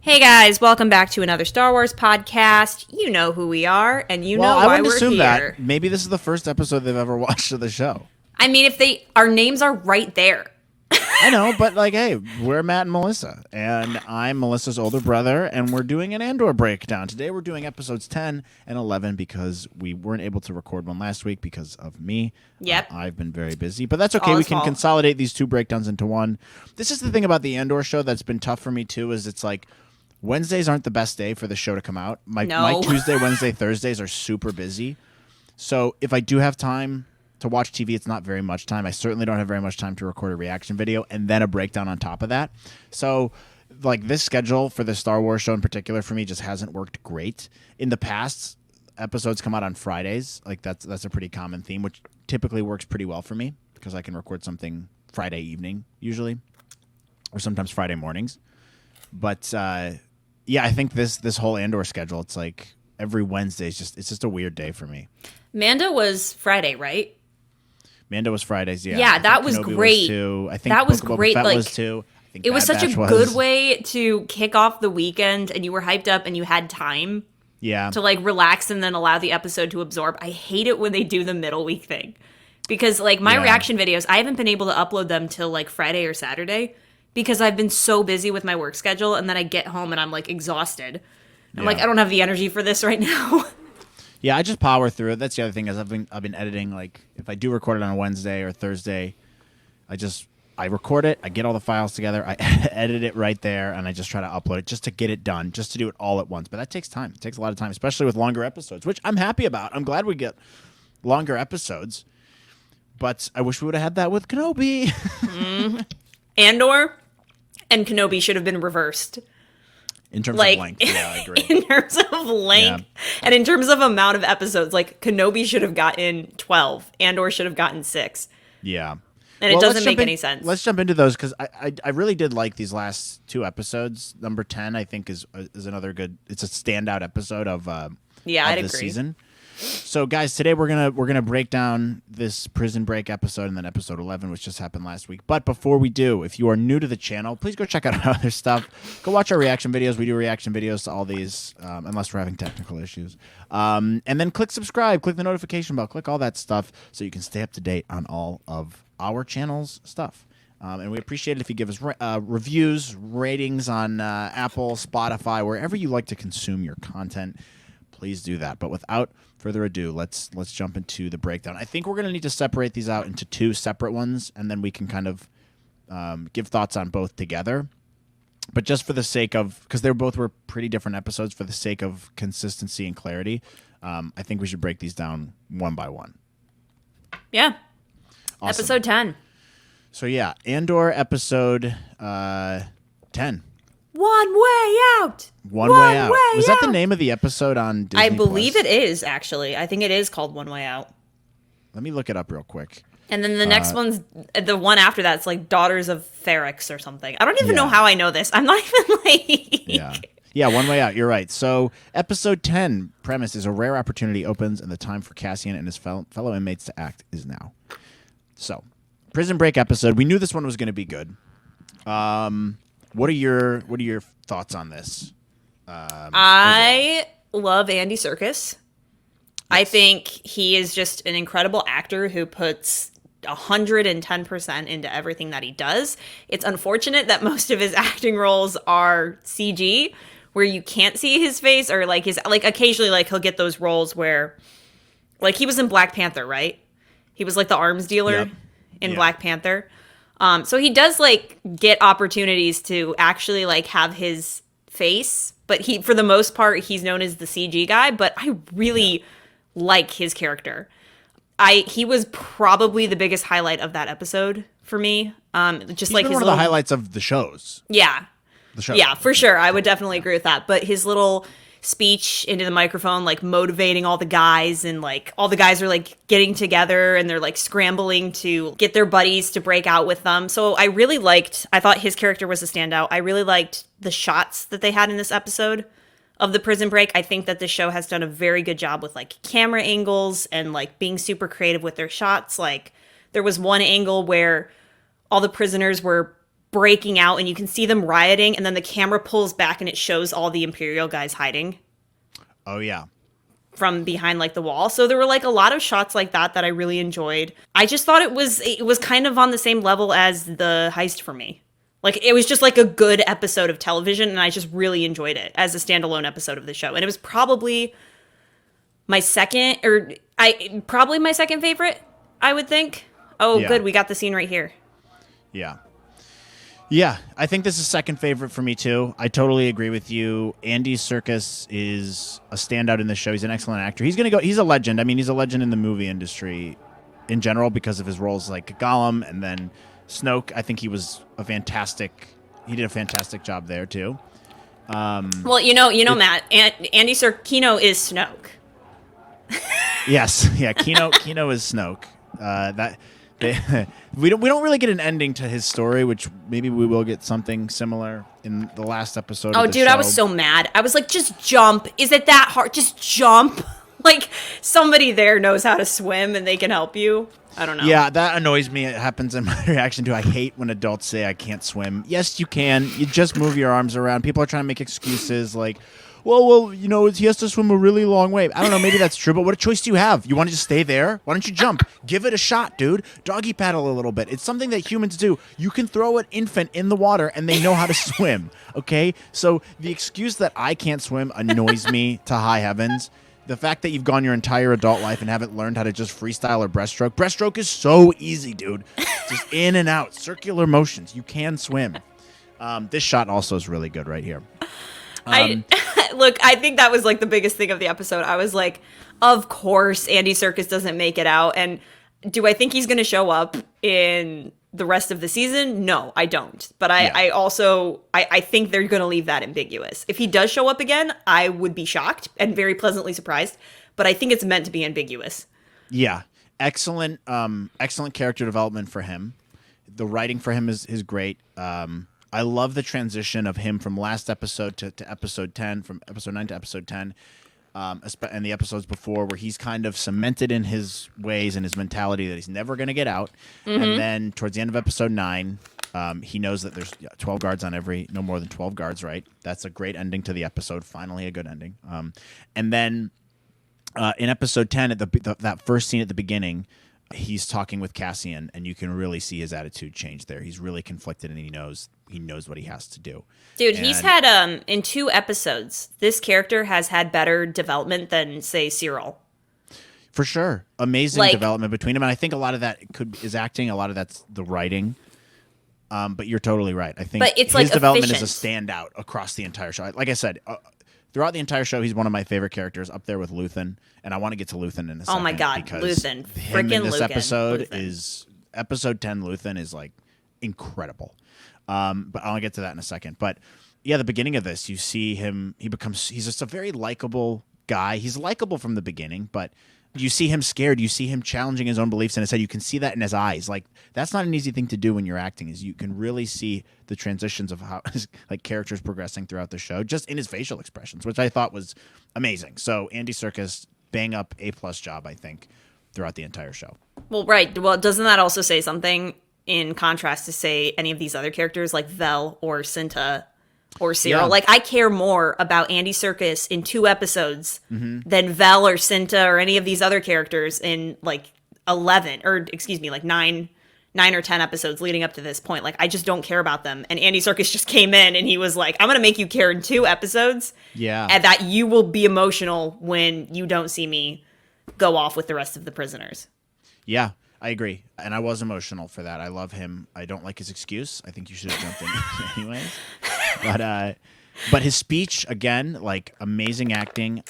Hey guys, welcome back to another Star Wars podcast. You know who we are, and you know why we're here. I wouldn't assume that. Maybe this is the first episode they've ever watched of the show. I mean, our names are right there. I know, but hey, we're Matt and Melissa, and I'm Melissa's older brother, and we're doing an Andor breakdown. Today we're doing episodes 10 and 11 because we weren't able to record one last week because of me. Yep. I've been very busy, but that's okay. We can consolidate these two breakdowns into one. This is the thing about the Andor show that's been tough for me too, is it's like Wednesdays aren't the best day for the show to come out. My Tuesday, Wednesday, Thursdays are super busy. So if I do have time to watch TV, it's not very much time. I certainly don't have very much time to record a reaction video and then a breakdown on top of that. So this schedule for the Star Wars show in particular for me just hasn't worked great. In the past, episodes come out on Fridays. That's a pretty common theme, which typically works pretty well for me because I can record something Friday evening usually, or sometimes Friday mornings. But yeah, I think this whole Andor schedule, it's like every Wednesday it's just a weird day for me. Mando was Friday, right? Mando was Fridays, yeah. Yeah, that was Kenobi great. Was too. I think that was great. Was too. I think it was such a good way to kick off the weekend, and you were hyped up and you had time. Yeah. To relax and then allow the episode to absorb. I hate it when they do the middle week thing, because my reaction videos, I haven't been able to upload them till Friday or Saturday because I've been so busy with my work schedule, and then I get home and I'm exhausted. I'm I don't have the energy for this right now. Yeah, I just power through it. That's the other thing is I've been editing. If I do record it on a Wednesday or Thursday, I record it, I get all the files together, I edit it right there, and I just try to upload it just to get it done, just to do it all at once. But that takes time. It takes a lot of time, especially with longer episodes, which I'm happy about. I'm glad we get longer episodes. But I wish we would have had that with Kenobi. Andor and Kenobi should have been reversed. In terms of length, yeah, I agree. In terms of length, and in terms of amount of episodes, Kenobi should have gotten 12. Andor should have gotten 6. Yeah. And it doesn't make any sense. Let's jump into those, because I really did like these last two episodes. Number 10, I think, is another good, it's a standout episode of I'd this agree. Season. So, guys, today we're gonna break down this Prison Break episode and then episode 11, which just happened last week. But before we do, if you are new to the channel, please go check out our other stuff. Go watch our reaction videos. We do reaction videos to all these, unless we're having technical issues. And then click subscribe, click the notification bell, click all that stuff so you can stay up to date on all of our channel's stuff. And we appreciate it if you give us reviews, ratings on Apple, Spotify, wherever you like to consume your content. Please do that. But without further ado, let's jump into the breakdown. I think we're going to need to separate these out into two separate ones, and then we can kind of give thoughts on both together. But just for the sake of, because they both were pretty different episodes, for the sake of consistency and clarity, I think we should break these down one by one. Yeah. Awesome. Episode 10. So yeah, Andor episode 10. One way out. One way out. Was that the name of the episode on Disney I believe it is, actually. I think it is called One Way Out. Let me look it up real quick. And then the next one's, the one after that's Daughters of Ferrix or something. I don't even know how I know this. I'm not even Yeah, One Way Out. You're right. So episode 10 premise is a rare opportunity opens and the time for Cassian and his fellow inmates to act is now. So, Prison Break episode. We knew this one was going to be good. What are your thoughts on this? I love Andy Serkis. Yes. I think he is just an incredible actor who puts 110% into everything that he does. It's unfortunate that most of his acting roles are CG, where you can't see his face, or his occasionally he'll get those roles where he was in Black Panther, right? He was the arms dealer in Black Panther. So he does get opportunities to actually have his face, but he, for the most part, he's known as the CG guy, but I really like his character. He was probably the biggest highlight of that episode for me. Just he's been one of the highlights of the shows. Yeah. The show. Yeah, for sure. I would definitely agree with that. But his little speech into the microphone, motivating all the guys, and all the guys are getting together and they're scrambling to get their buddies to break out with them. So I thought his character was a standout. I really liked the shots that they had in this episode of the Prison Break. I think that the show has done a very good job with camera angles and being super creative with their shots. There was one angle where all the prisoners were breaking out and you can see them rioting, and then the camera pulls back and it shows all the Imperial guys hiding. Oh, yeah. From behind like the wall. So there were like a lot of shots like that I really enjoyed. I just thought it was kind of on the same level as the heist for me. Like it was just like a good episode of television, and I just really enjoyed it as a standalone episode of the show. And it was probably my second favorite, I would think. Oh, yeah. Good, we got the scene right here. Yeah. Yeah, I think this is second favorite for me, too. I totally agree with you. Andy Serkis is a standout in this show. He's an excellent actor. He's a legend. I mean, he's a legend in the movie industry in general because of his roles like Gollum and then Snoke. I think he did a fantastic job there, too. Well, Matt, Kino is Snoke. Yes, yeah, Kino is Snoke. We don't really get an ending to his story, which maybe we will get something similar in the last episode. Oh, dude, show. I was so mad. I was like, just jump. Is it that hard? Just jump. Like somebody there knows how to swim and they can help you. I don't know. Yeah, that annoys me. It happens in my reaction to. I hate when adults say I can't swim. Yes, you can. You just move your arms around. People are trying to make excuses like, well, he has to swim a really long way. I don't know, maybe that's true, but what choice do you have? You want to just stay there? Why don't you jump? Give it a shot, dude. Doggy paddle a little bit. It's something that humans do. You can throw an infant in the water and they know how to swim, okay? So the excuse that I can't swim annoys me to high heavens. The fact that you've gone your entire adult life and haven't learned how to just freestyle or breaststroke. Breaststroke is so easy, dude. Just in and out, circular motions. You can swim. This shot also is really good right here. Look, I think that was like the biggest thing of the episode. I was like, of course Andy Serkis doesn't make it out. And do I think he's going to show up in the rest of the season? No, I don't. But I also think they're going to leave that ambiguous. If he does show up again, I would be shocked and very pleasantly surprised. But I think it's meant to be ambiguous. Yeah. Excellent character development for him. The writing for him is great. I love the transition of him from last episode to episode 10, from episode 9 to episode 10, and the episodes before where he's kind of cemented in his ways and his mentality that he's never going to get out. Mm-hmm. And then towards the end of episode 9, he knows that there's 12 guards on no more than 12 guards, right? That's a great ending to the episode. Finally, a good ending. And then in episode 10, at that first scene at the beginning, he's talking with Cassian, and you can really see his attitude change there. He's really conflicted, and he knows what he has to do. Dude, he's had in 2 episodes, this character has had better development than, say, Syril. For sure. Amazing development between him, and I think a lot of that is acting, a lot of that's the writing. But you're totally right. I think his development is a standout across the entire show. Like I said, throughout the entire show, he's one of my favorite characters, up there with Luthen, and I want to get to Luthen in a second. Oh my God, Luthen. Freaking Luthen. Episode is episode 10. Luthen is like incredible. But I'll get to that in a second. But yeah, the beginning of this, you see him. He's just a very likable guy. He's likable from the beginning, but you see him scared. You see him challenging his own beliefs, and I said you can see that in his eyes. Like that's not an easy thing to do when you're acting. Is you can really see the transitions of how his characters progressing throughout the show, just in his facial expressions, which I thought was amazing. So Andy Serkis, bang up A+ job, I think, throughout the entire show. Well, right. Well, doesn't that also say something in contrast to say any of these other characters like Vel or Cinta or Syril? Yeah. Like I care more about Andy Serkis in 2 episodes than Vel or Cinta or any of these other characters in like 9 or 10 episodes leading up to this point. Like I just don't care about them. And Andy Serkis just came in and he was like, I'm going to make you care in 2 episodes. Yeah. And that you will be emotional when you don't see me go off with the rest of the prisoners. Yeah. I agree, and I was emotional for that. I love him. I don't like his excuse. I think you should have jumped in anyways. But his speech again, like amazing acting.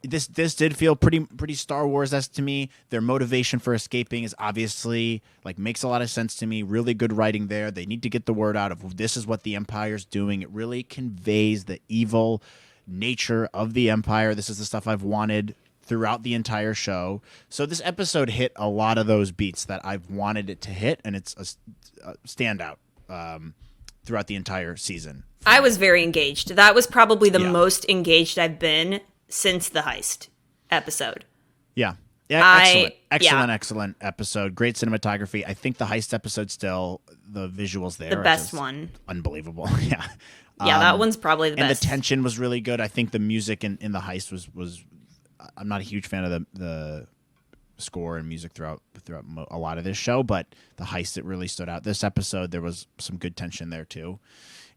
This did feel pretty Star Wars-esque to me. Their motivation for escaping is obviously makes a lot of sense to me. Really good writing there. They need to get the word out of this is what the Empire's doing. It really conveys the evil nature of the Empire. This is the stuff I've wanted throughout the entire show. So this episode hit a lot of those beats that I've wanted it to hit, and it's a standout throughout the entire season. I was very engaged. That was probably the most engaged I've been since the heist episode. Yeah. Yeah, excellent, yeah, excellent episode. Great cinematography. I think the heist episode still, the visuals there the are best just one. unbelievable. Yeah. Yeah, that one's probably the and best. the tension was really good. I think the music in the heist was I'm not a huge fan of the score and music throughout a lot of this show, but the heist, it really stood out. This episode, there was some good tension there too,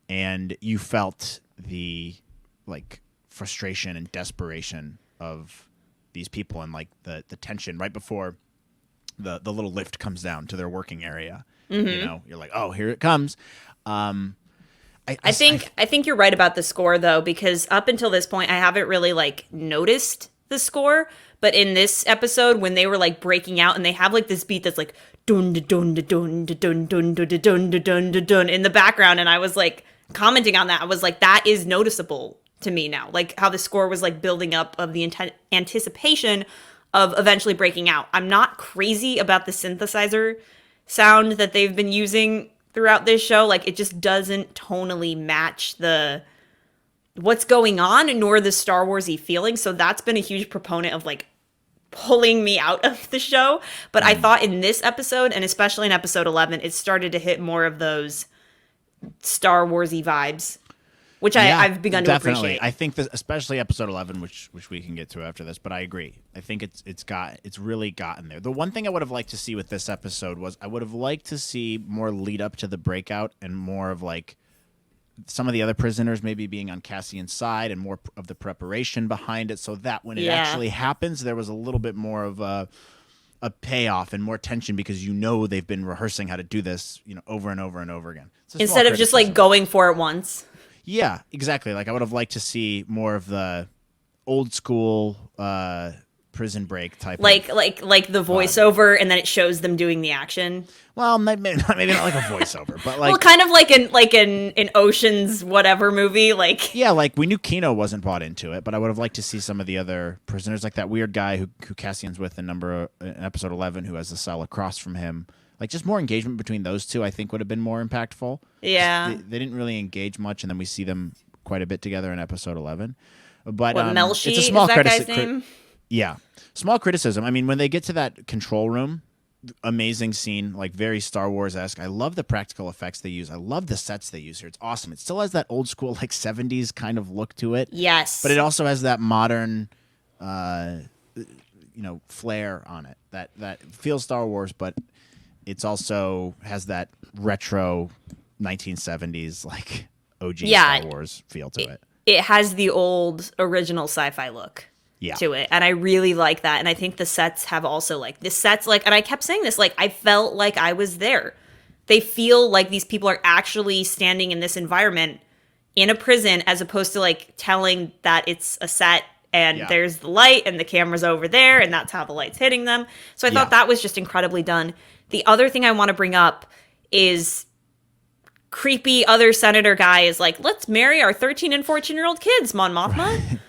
and you felt the like frustration and desperation of these people, and like the tension right before the little lift comes down to their working area. You know, you're like, oh, here it comes. I think you're right about the score though, because up until this point I haven't really like noticed the score, but in this episode when they were like breaking out and they have like this beat that's like dun dun dun dun dun dun dun dun dun dun dun in the background, and I was like commenting on that. I was like, that is noticeable to me now, like how the score was like building up of the anticipation of eventually breaking out. I'm not crazy about the synthesizer sound that they've been using throughout this show. Like, it just doesn't tonally match the what's going on, nor the Star Wars-y feeling. So that's been a huge proponent of like pulling me out of the show. But I thought in this episode, and especially in episode 11, it started to hit more of those Star Wars-y vibes, which I've begun to appreciate. I think this, especially episode 11, which we can get to after this, but I agree. I think it's really gotten there. The one thing I would have liked to see with this episode was I would have liked to see more lead up to the breakout and more of like some of the other prisoners maybe being on Cassian's side and more of the preparation behind it, so that when it actually happens, there was a little bit more of a payoff and more tension, because you know they've been rehearsing how to do this, you know, over and over and over again. Instead of just like going for it once. Yeah, exactly. Like I would have liked to see more of the old school prison break type. Like the voiceover, and then it shows them doing the action. Well, maybe not like a voiceover, but like, well, kind of like in Ocean's whatever movie. Like, yeah, like we knew Kino wasn't bought into it, but I would have liked to see some of the other prisoners, like that weird guy who Cassian's with in episode 11, who has the cell across from him. Like, just more engagement between those two, I think, would have been more impactful. Yeah. They didn't really engage much, and then we see them quite a bit together in episode 11. But Melshi, it's a small is that guy's name? Yeah. Small criticism. I mean, when they get to that control room, amazing scene, like very Star Wars-esque. I love the practical effects they use. I love the sets they use here. It's awesome. It still has that old school, like, 70s kind of look to it. Yes. But it also has that modern, flair on it. That feels Star Wars, but it's also has that retro 1970s like OG Star Wars feel to it. It has the old original sci-fi look to it, and I really like that. And I think the sets have also like the sets like, and I kept saying this, like I felt like I was there. They feel like these people are actually standing in this environment in a prison, as opposed to like telling that it's a set and there's the light and the camera's over there and that's how the light's hitting them. So I thought that was just incredibly done. The other thing I want to bring up is creepy other senator guy is like, let's marry our 13 and 14-year-old kids, Mon Mothma.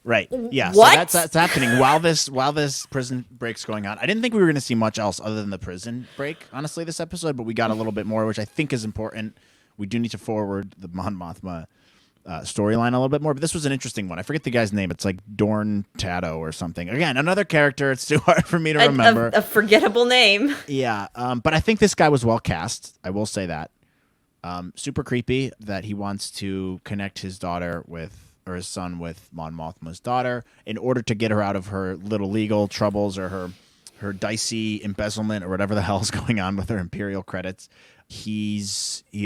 Right. Yeah. What? So that's happening while this prison break's going on. I didn't think we were going to see much else other than the prison break, honestly, this episode, but we got a little bit more, which I think is important. We do need to forward the Mon Mothma storyline a little bit more, but this was an interesting one. I forget the guy's name. It's like Dorn Tato or something. Again, another character. It's too hard for me to remember. A forgettable name. Yeah, but I think this guy was well cast. I will say that. Super creepy that he wants to connect his daughter or his son with Mon Mothma's daughter in order to get her out of her little legal troubles or her dicey embezzlement or whatever the hell is going on with her Imperial credits. He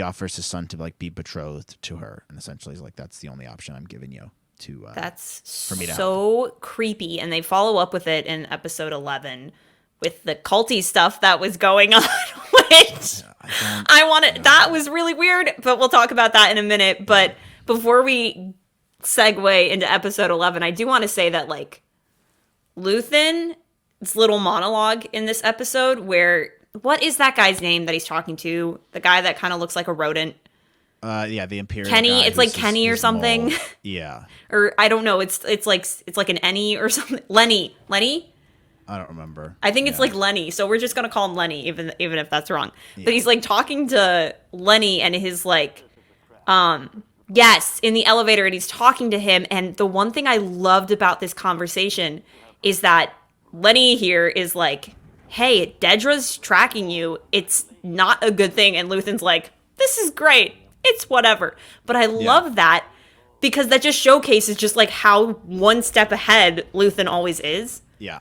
offers his son to like be betrothed to her, and essentially he's like, that's the only option I'm giving you to that's for me to so help. Creepy. And they follow up with it in episode 11 with the culty stuff that was going on, which that was really weird, but we'll talk about that in a minute. But before we segue into episode 11, I do want to say that like Luthen's little monologue in this episode where, what is that guy's name that he's talking to? The guy that kind of looks like a rodent. The Imperial Kenny. guy It's like Kenny or something. Mole. Yeah. Or I don't know. It's like an Enny or something. Lenny. I don't remember. I think it's like Lenny. So we're just gonna call him Lenny, even if that's wrong. Yeah. But he's like talking to Lenny and his like, yes, in the elevator, and he's talking to him. And the one thing I loved about this conversation is that Lenny here is like, hey, Dedra's tracking you. It's not a good thing. And Luthen's like, this is great. It's whatever. But I love that because that just showcases just like how one step ahead Luthen always is. Yeah.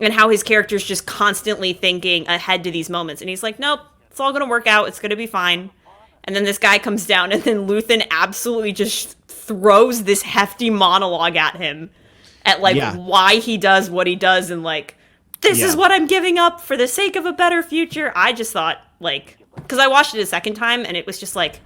And how his character's just constantly thinking ahead to these moments. And he's like, nope, it's all going to work out. It's going to be fine. And then this guy comes down and then Luthen absolutely just throws this hefty monologue at him at like why he does what he does and like, this is what I'm giving up for the sake of a better future. I just thought like, because I watched it a second time and it was just like,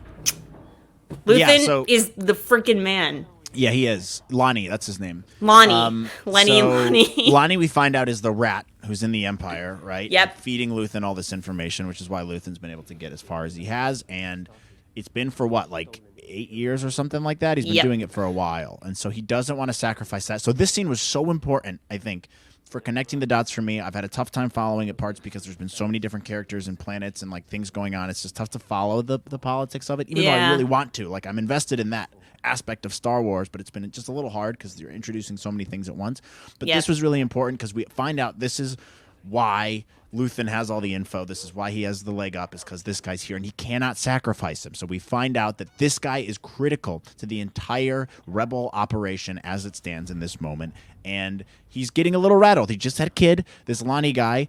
Luthen is the freaking man. Yeah, he is. Lonnie, that's his name. Lonnie. Lenny and Lonnie. Lonnie, we find out, is the rat who's in the Empire, right? Yep. Feeding Luthen all this information, which is why Luthen's been able to get as far as he has. And it's been for what, like 8 years or something like that? He's been doing it for a while. And so he doesn't want to sacrifice that. So this scene was so important, I think, for connecting the dots for me. I've had a tough time following it parts because there's been so many different characters and planets and like things going on. It's just tough to follow the politics of it, even though I really want to. Like, I'm invested in that aspect of Star Wars, but it's been just a little hard because you're introducing so many things at once. But this was really important because we find out this is why Luthen has all the info. This is why he has the leg up, is because this guy's here and he cannot sacrifice him. So we find out that this guy is critical to the entire rebel operation as it stands in this moment. And he's getting a little rattled. He just had a kid, this Lonnie guy.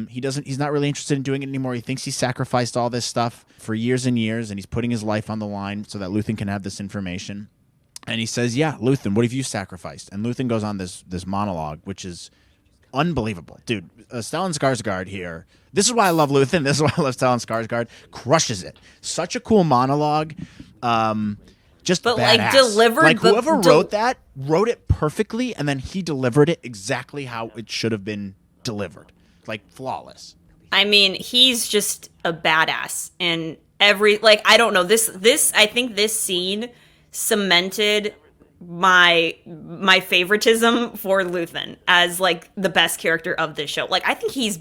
He's not really interested in doing it anymore. He thinks he sacrificed all this stuff for years and years, and he's putting his life on the line so that Luthen can have this information. And he says, yeah, Luthen, what have you sacrificed? And Luthen goes on this monologue, which is unbelievable. Dude, Stellan Skarsgård here. This is why I love Luthen. This is why I love Stellan Skarsgård. Crushes it. Such a cool monologue. Just but badass. Like delivered. Like whoever wrote that wrote it perfectly, and then he delivered it exactly how it should have been delivered. Like flawless. I mean, he's just a badass, and I don't know, this I think this scene cemented my favoritism for Luthen as like the best character of this show. Like I think he's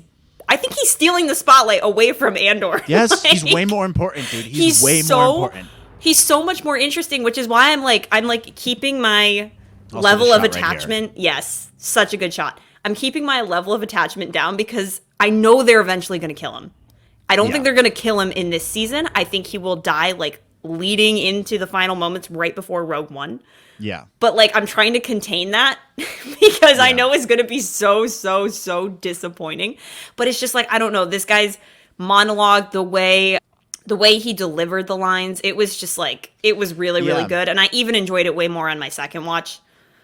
stealing the spotlight away from Andor. Yes, like, he's way more important, dude. He's way more important. He's so much more interesting, which is why I'm keeping my also level of right attachment. Yes, such a good shot. I'm keeping my level of attachment down because I know they're eventually going to kill him. I don't think they're going to kill him in this season. I think he will die like leading into the final moments right before Rogue One. Yeah. But like I'm trying to contain that because I know it's going to be so disappointing. But it's just like, I don't know, this guy's monologue, the way he delivered the lines, it was just like, it was really good. And I even enjoyed it way more on my second watch.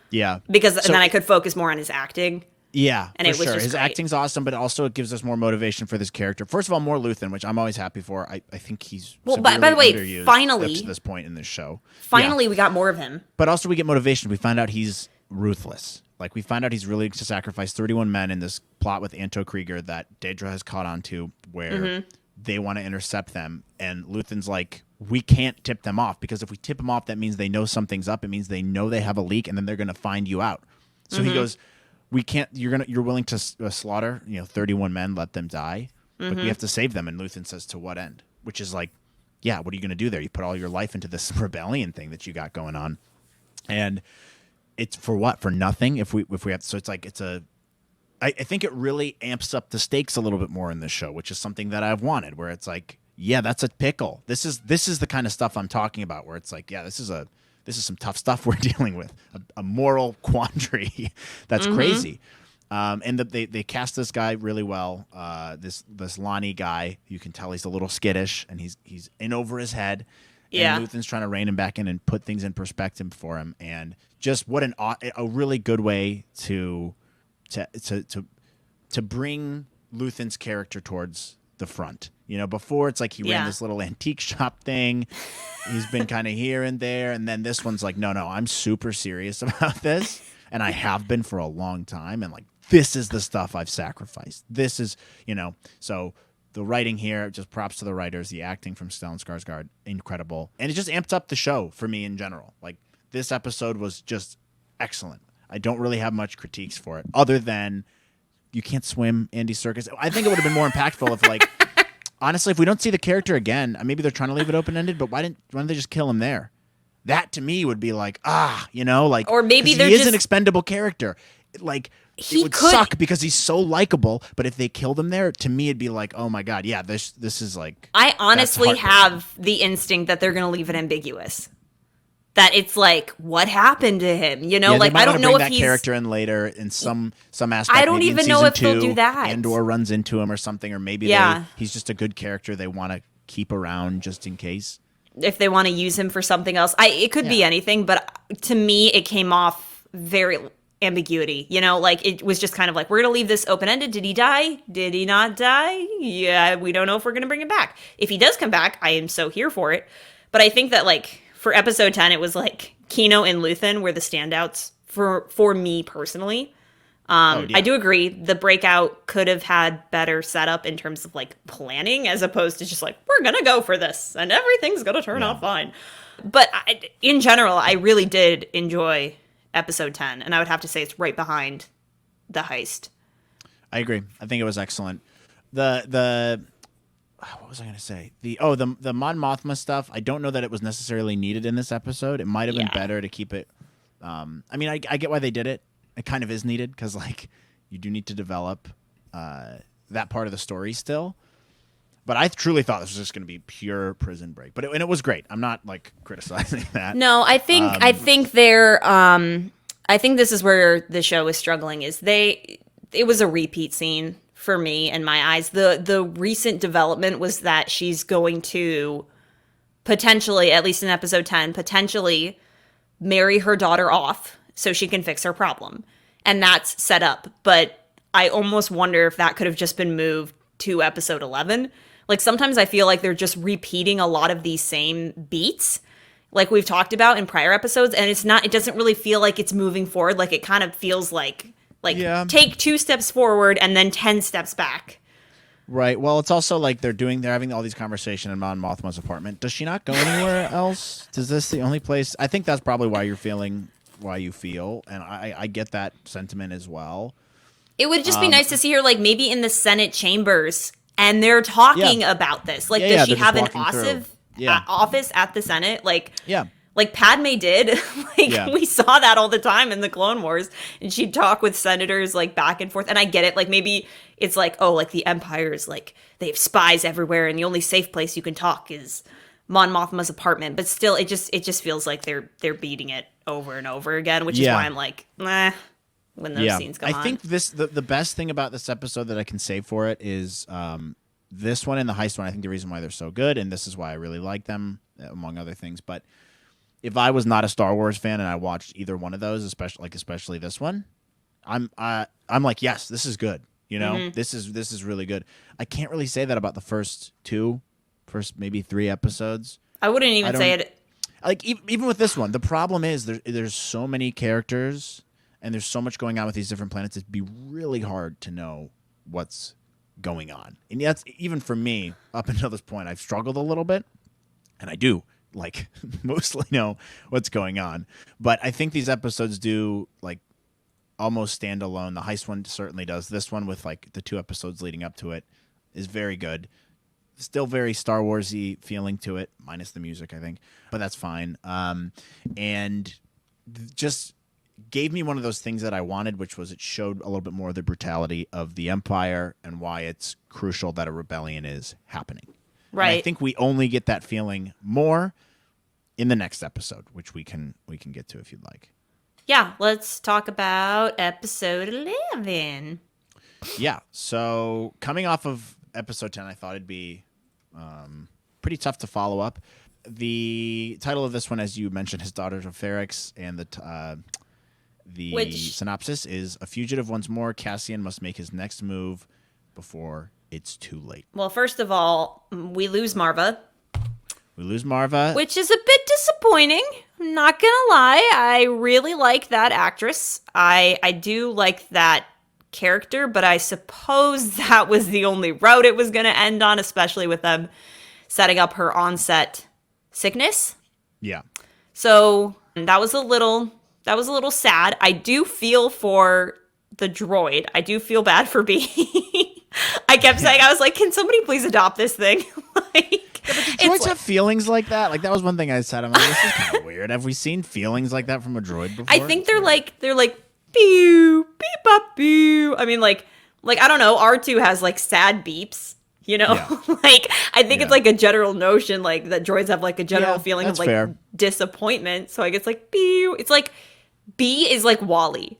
Yeah. Because then I could focus more on his acting. Yeah, and it was just his great. acting's awesome, but also it gives us more motivation for this character. First of all, more Luthen, which I'm always happy for. I think he's by the way, finally up to this point in this show. Finally, we got more of him. But also we get motivation. We find out he's ruthless. Like we find out he's willing to sacrifice 31 men in this plot with Anto Krieger that Daedra has caught on to, where they want to intercept them. And Luthen's like, we can't tip them off because if we tip them off, that means they know something's up. It means they know they have a leak, and then they're going to find you out. So he goes, we can't. You're willing to slaughter 31 men, let them die, but we have to save them. And Luthen says, to what end? Which is like, yeah, what are you going to do there? You put all your life into this rebellion thing that you got going on, and it's for what? For nothing. If we have, so it's like I think it really amps up the stakes a little bit more in this show, which is something that I've wanted. Where it's like, yeah, that's a pickle. This is the kind of stuff I'm talking about. Where it's like, yeah, this is some tough stuff we're dealing with, a moral quandary that's crazy. And they cast this guy really well. This Lonnie guy, you can tell he's a little skittish and he's in over his head. Yeah. And Luthen's trying to rein him back in and put things in perspective for him. And just what a really good way to bring Luthen's character towards the front. Before it's like he ran this little antique shop thing. He's been kind of here and there. And then this one's like, no, I'm super serious about this. And I have been for a long time. And like, this is the stuff I've sacrificed. This is, so the writing here, just props to the writers, the acting from Stellan Skarsgård, incredible. And it just amped up the show for me in general. Like this episode was just excellent. I don't really have much critiques for it other than you can't swim, Andy Serkis. I think it would have been more impactful if like, honestly, if we don't see the character again, maybe they're trying to leave it open-ended, but why don't they just kill him there? That to me would be like, like, or maybe he is an expendable character. like He it would could- suck because he's so likable. But if they killed him there, to me it'd be like, oh my god, yeah, this is like. I honestly that's heartbreaking. have the instinct that they're going to leave it ambiguous. That it's like, what happened to him? You know, Yeah, like they might I don't wanna know bring if that he's character in later in some aspect. I don't maybe in even know season if they'll 2, do that. Andor runs into him or something, or maybe Yeah. he's just a good character they want to keep around just in case. if they want to use him for something else. It could be Yeah. anything, but to me, it came off very ambiguity. You know, like it was just kind of like, we're going to leave this open ended. Did he die? Did he not die? Yeah, we don't know if we're going to bring him back. If he does come back, I am so here for it. But I think that like for episode 10, it was like Kino and Luthen were the standouts for me personally. Yeah. I do agree. The breakout could have had better setup in terms of like planning, as opposed to just like, we're gonna go for this and everything's gonna turn out fine. But in general, I really did enjoy episode 10, and I would have to say it's right behind the heist. I agree. I think it was excellent. The what was I going to say? The Mon Mothma stuff. I don't know that it was necessarily needed in this episode. It might have been better to keep it. I mean, I get why they did it. It kind of is needed because like you do need to develop that part of the story still. But I truly thought this was just going to be pure Prison Break. But it was great. I'm not like criticizing that. No, I think they're I think this is where the show is struggling. It was a repeat scene for me in my eyes. The recent development was that she's going to potentially, at least in episode 10, potentially marry her daughter off so she can fix her problem. And that's set up. But I almost wonder if that could have just been moved to episode 11. Like sometimes I feel like they're just repeating a lot of these same beats like we've talked about in prior episodes, and it doesn't really feel like it's moving forward. Like it kind of feels like take 2 steps forward and then 10 steps back. Right. Well, it's also like they're having all these conversations in Mon Mothma's apartment. Does she not go anywhere else? Is this the only place? I think that's probably why you feel, and I get that sentiment as well. It would just be nice to see her like maybe in the Senate chambers and they're talking about this. Like, does she have an office at the Senate? Like Padme did. We saw that all the time in the Clone Wars, and she'd talk with senators like back and forth. And I get it. Like maybe it's like, oh, like the Empire's like they have spies everywhere, and the only safe place you can talk is Mon Mothma's apartment. But still, it just feels like they're beating it over and over again, which is why I'm like, nah. When those scenes come on. I think the best thing about this episode that I can say for it is this one and the heist one. I think the reason why they're so good, and this is why I really like them, among other things. But if I was not a Star Wars fan and I watched either one of those, especially this one, I'm like, yes, this is good. You know, this is really good. I can't really say that about the first maybe 3 episodes. I wouldn't even say it. Like even with this one, the problem is there's so many characters. And there's so much going on with these different planets, it'd be really hard to know what's going on. And that's even for me, up until this point, I've struggled a little bit. And I do, like, mostly know what's going on. But I think these episodes do, like, almost stand alone. The heist one certainly does. This one with, like, the 2 episodes leading up to it is very good. Still very Star Wars-y feeling to it, minus the music, I think. But that's fine. And just gave me one of those things that I wanted, which was it showed a little bit more of the brutality of the Empire and why it's crucial that a rebellion is happening. Right. And I think we only get that feeling more in the next episode, which we can get to if you'd like. Yeah, let's talk about episode 11. Yeah, so coming off of episode 10, I thought it'd be pretty tough to follow up. The title of this one, as you mentioned, His Daughters of Ferrix, and the synopsis is: a fugitive once more, Cassian must make his next move before it's too late. Well, first of all, we lose Marva. Which is a bit disappointing. I'm not gonna lie. I really like that actress. I do like that character, but I suppose that was the only route it was gonna end on, especially with them setting up her onset sickness. Yeah. So that was a little sad. I do feel for the droid. I do feel bad for B. I kept saying, I was like, can somebody please adopt this thing? Droids have feelings like that? Like, that was one thing I said. I'm like, this is kind of weird. Have we seen feelings like that from a droid before? I think they're like pew, beep, bop, pew. I mean, like I don't know. R2 has like sad beeps, you know. Yeah. Like I think it's like a general notion, like that droids have like a general feeling of like fair. disappointment. So I guess like pew. It's like B is like Wally.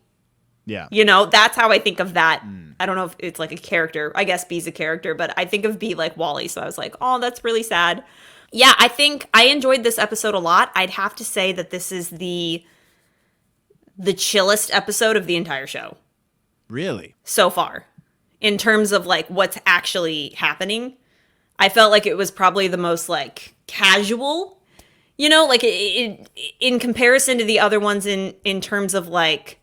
Yeah. You know, that's how I think of that. I don't know if it's like a character. I guess B's a character, but I think of B like Wally. So I was like, oh, that's really sad. Yeah, I think I enjoyed this episode a lot. I'd have to say that this is the chillest episode of the entire show. Really? So far. In terms of like what's actually happening. I felt like it was probably the most like casual, you know, like in comparison to the other ones in terms of like,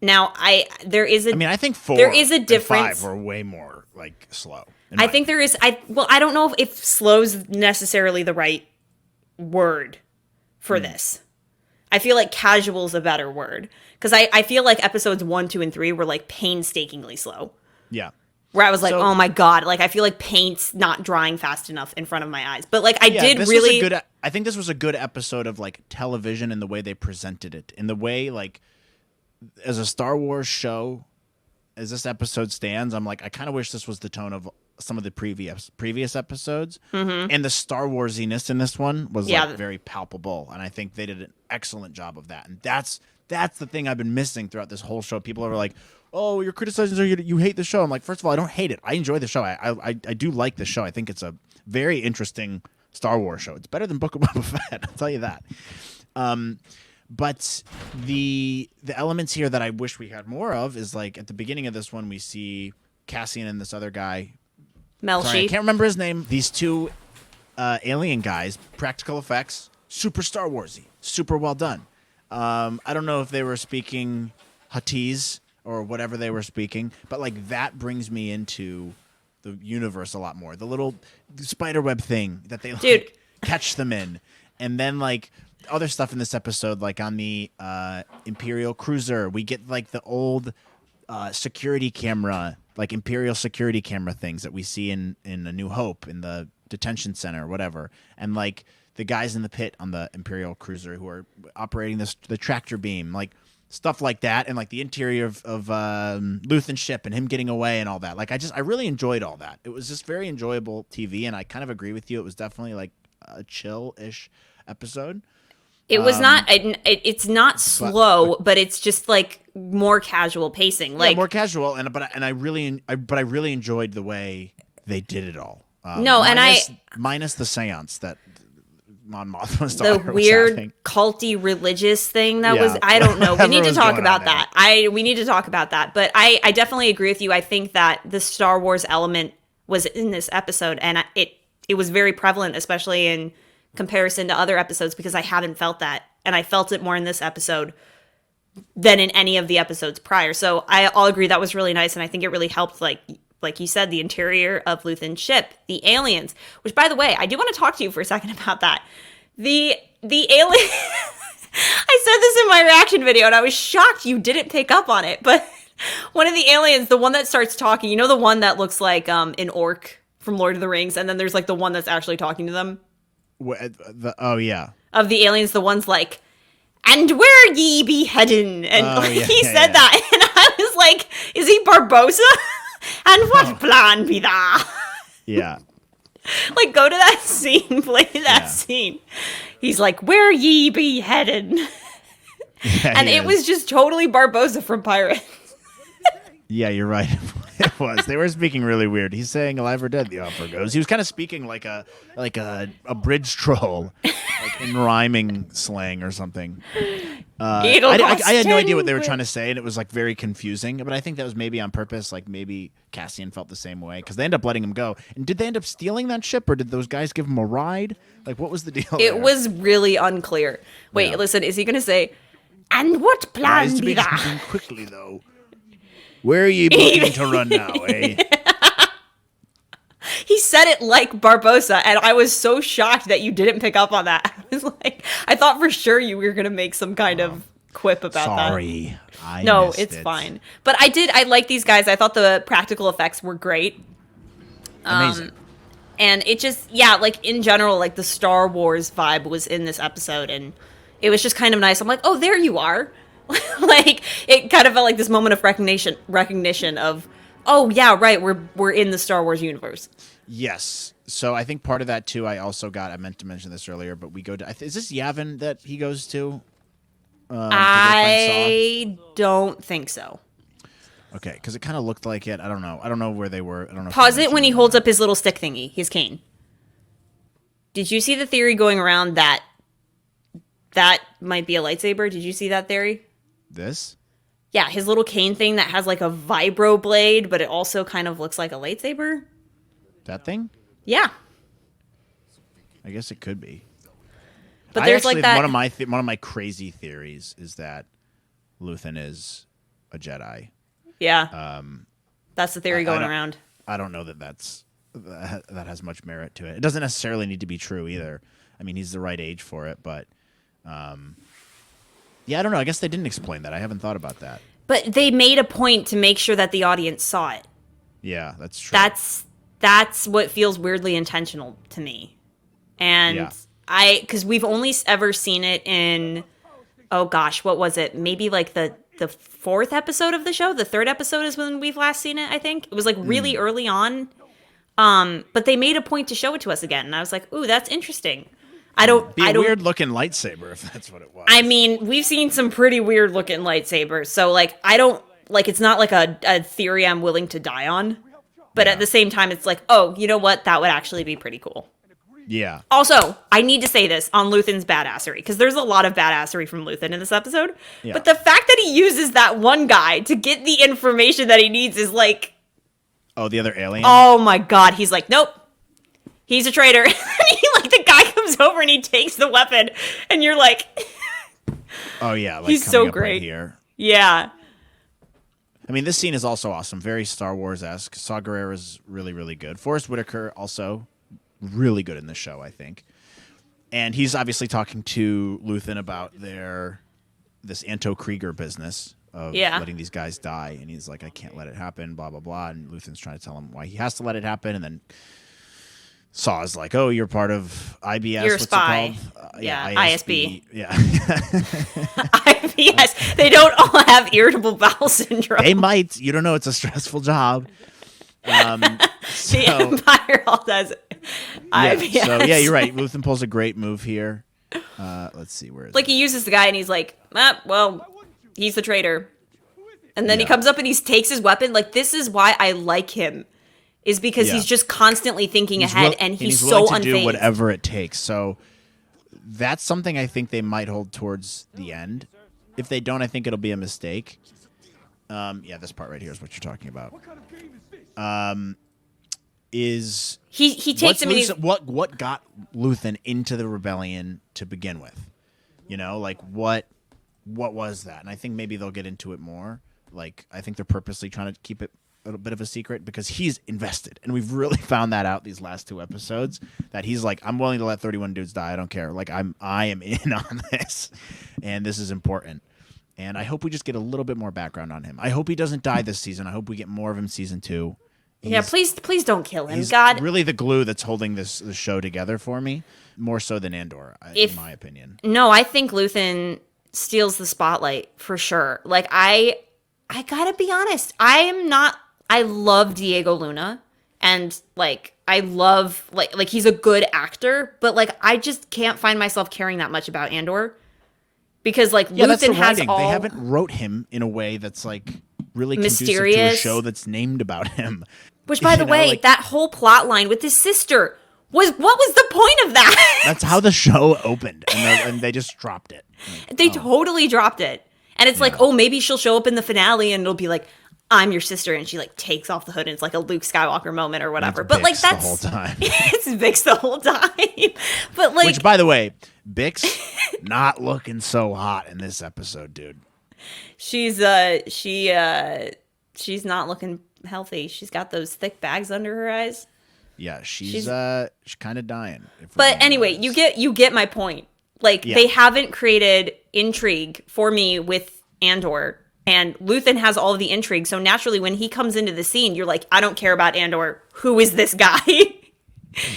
now, I think 4 there is a and difference. 5 were way more like slow. I think there is. I don't know if slow's necessarily the right word for this. I feel like casual is a better word because I feel like episodes 1, 2, and 3 were like painstakingly slow. Yeah. Where I was like, oh my God, like I feel like paint's not drying fast enough in front of my eyes. But like I think this was a good episode of like television in the way they presented it, in the way like. As a Star Wars show, as this episode stands, I'm like, I kind of wish this was the tone of some of the previous episodes. Mm-hmm. And the Star Warsiness in this one was like very palpable, and I think they did an excellent job of that. And that's the thing I've been missing throughout this whole show. People are like, "Oh, you're criticizing, or you hate the show." I'm like, first of all, I don't hate it. I enjoy the show. I do like the show. I think it's a very interesting Star Wars show. It's better than Book of Boba Fett. I'll tell you that. But the elements here that I wish we had more of is like at the beginning of this one we see Cassian and this other guy. Melshi. Sorry, I can't remember his name. These two alien guys, practical effects, super Star Warsy, super well done. I don't know if they were speaking Huttese or whatever they were speaking, but like that brings me into the universe a lot more. The little spiderweb thing that they like, catch them in, and then like. Other stuff in this episode, like on the Imperial cruiser, we get like the old security camera, like Imperial security camera things that we see in A New Hope in the detention center or whatever, and like the guys in the pit on the Imperial cruiser who are operating the tractor beam, like stuff like that, and like the interior of Luthen's ship and him getting away and all that. Like I really enjoyed all that. It was just very enjoyable TV, and I kind of agree with you. It was definitely like a chill-ish episode. It was not. It's not slow, but it's just like more casual pacing. Like more casual, but I really enjoyed the way they did it all. Minus the seance that Mon Mothma's daughter the weird was culty religious thing that was. I don't know. We need to talk about that. We need to talk about that. But I definitely agree with you. I think that the Star Wars element was in this episode, and it was very prevalent, especially in comparison to other episodes, because I haven't felt that, and I felt it more in this episode than in any of the episodes prior. So I'll agree that was really nice, and I think it really helped, like you said, the interior of Luthen's ship, the aliens, which, by the way, I do want to talk to you for a second about that. The alien I said this in my reaction video, and I was shocked you didn't pick up on it, but one of the aliens, the one that starts talking, you know, the one that looks like an orc from Lord of the Rings, and then there's like the one that's actually talking to them. Yeah. Of the aliens, the one's like, "And where ye be heading?" And he said that, and I was like, "Is he Barbosa? And what plan be that?" Yeah. Like, go to that scene, play that scene. He's like, "Where ye be heading?" And it was just totally Barbosa from Pirates. Yeah, you're right. It was. They were speaking really weird. He's saying "alive or dead," the opera goes. He was kind of speaking like a bridge troll, like in rhyming slang or something. I had no idea what they were trying to say, and it was like very confusing. But I think that was maybe on purpose. Like maybe Cassian felt the same way because they ended up letting him go. And did they end up stealing that ship, or did those guys give him a ride? Like, what was the deal? It was really unclear. Wait, listen. Is he going to say, "And what plan be that?" Quickly though. Where are you looking to run now, eh? He said it like Barbosa, and I was so shocked that you didn't pick up on that. I was like, I thought for sure you were going to make some kind of quip about that. Sorry. No, it's fine. But I like these guys. I thought the practical effects were great. Amazing. And it just, like in general, like the Star Wars vibe was in this episode, and it was just kind of nice. I'm like, oh, there you are. Like, it kind of felt like this moment of recognition of, oh yeah, right, we're in the Star Wars universe. Yes. So I think part of that too. I meant to mention this earlier, but we go to. Is this Yavin that he goes to? I don't think so. Okay, because it kind of looked like it. I don't know. I don't know where they were. I don't know. Pause it when he holds up his little stick thingy, his cane. Did you see the theory going around that might be a lightsaber? Did you see that theory? This? Yeah, his little cane thing that has like a vibro blade, but it also kind of looks like a lightsaber. That thing? Yeah. I guess it could be. But there's actually, like that. One of my crazy theories is that Luthen is a Jedi. Yeah. That's the theory going around. I don't know that has much merit to it. It doesn't necessarily need to be true either. I mean, he's the right age for it, but yeah, I don't know. I guess they didn't explain that. I haven't thought about that. But they made a point to make sure that the audience saw it. Yeah, that's true. That's what feels weirdly intentional to me. And because we've only ever seen it in, oh gosh, what was it? Maybe like the fourth episode of the show. The third episode is when we've last seen it, I think. It was like really early on. But they made a point to show it to us again. And I was like, ooh, that's interesting. I don't weird looking lightsaber if that's what it was. I mean, we've seen some pretty weird looking lightsabers. So like, I don't like, it's not like a theory I'm willing to die on. But at the same time, it's like, oh, you know what? That would actually be pretty cool. Yeah. Also, I need to say this on Luthen's badassery, because there's a lot of badassery from Luthen in this episode. Yeah. But the fact that he uses that one guy to get the information that he needs is like... Oh, the other alien? Oh my god. He's like, nope. He's a traitor. The guy comes over and he takes the weapon, and you're like... Oh, yeah. Like, he's so great. Right here. Yeah. I mean, this scene is also awesome. Very Star Wars-esque. Saw Gerrera is really, really good. Forrest Whitaker also... really good in this show, I think. And he's obviously talking to Luthen about this Anto Krieger business of letting these guys die. And he's like, I can't let it happen, blah, blah, blah. And Luthen's trying to tell him why he has to let it happen. And then Saw's like, oh, you're part of IBS. You're a What's spy. It called? ISB. Yeah. IBS. They don't all have irritable bowel syndrome. They might. You don't know. It's a stressful job. The Empire all does it. Yeah, so yeah, you're right. Luthen pulls a great move here. Let's see, where is he uses the guy and he's like, well, he's the traitor. And then he comes up and he takes his weapon. Like, this is why I like him, is because he's just constantly thinking ahead, and he's so willing to unfazed. do whatever it takes. So that's something I think they might hold towards the end. If they don't, I think it'll be a mistake. Yeah, this part right here is what you're talking about. Is he takes him? What got Luthen into the rebellion to begin with? You know, like what was that? And I think maybe they'll get into it more. Like, I think they're purposely trying to keep it a little bit of a secret because he's invested, and we've really found that out these last two episodes. That he's like, I'm willing to let 31 dudes die. I don't care. Like, I am in on this, and this is important. And I hope we just get a little bit more background on him. I hope he doesn't die this season. I hope we get more of him season 2. Please don't kill him. He's God, really the glue that's holding this show together for me, more so than Andor, in my opinion. No, I think Luthen steals the spotlight for sure. Like, I gotta be honest. I love Diego Luna, and like I love like he's a good actor, but like I just can't find myself caring that much about Andor. Because like Luthen has all... They haven't wrote him in a way that's like really mysterious, conducive to a show that's named about him. Which, by the way, that whole plot line with his sister what was the point of that? That's how the show opened, and they just dropped it. Like, they totally dropped it, and it's like, oh, maybe she'll show up in the finale, and it'll be like, I'm your sister, and she like takes off the hood, and it's like a Luke Skywalker moment or whatever. But like that's the whole time. It's Bix the whole time. But like, which, by the way, Bix not looking so hot in this episode, dude. She's not looking healthy. She's got those thick bags under her eyes. Yeah, she's kind of dying. But anyway, you get my point. Like, they haven't created intrigue for me with Andor. And Luthen has all of the intrigue. So naturally, when he comes into the scene, you're like, I don't care about Andor. Who is this guy?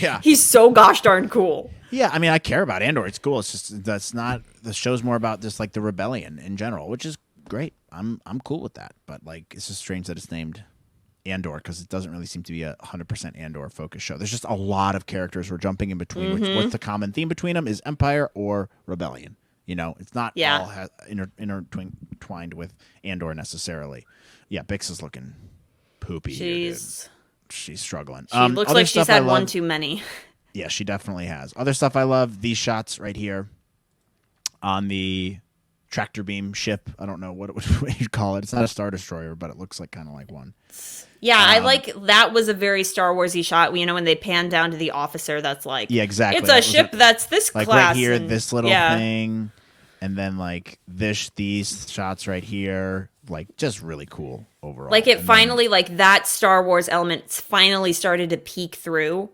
Yeah. He's so gosh darn cool. Yeah, I mean, I care about Andor. It's cool. It's just, that's not, the show's more about just like the rebellion in general, which is great. I'm cool with that. But like, it's just strange that it's named Andor because it doesn't really seem to be a 100% Andor focused show. There's just a lot of characters we're jumping in between. What's the common theme between them is Empire or Rebellion. You know, it's not all intertwined with Andor necessarily. Yeah, Bix is looking poopy. She's struggling. She looks like she's had one too many. Yeah, she definitely has. Other stuff I love, these shots right here on the tractor beam ship. I don't know what you'd call it. It's not a Star Destroyer, but it looks like kind of like one. Yeah, I like that was a very Star Warsy shot. You know, when they pan down to the officer, that's like, yeah, exactly. It's a ship that's this like class. Right here, this little thing, and then like these shots right here, like just really cool overall. Like it finally, like that Star Wars element finally started to peek through,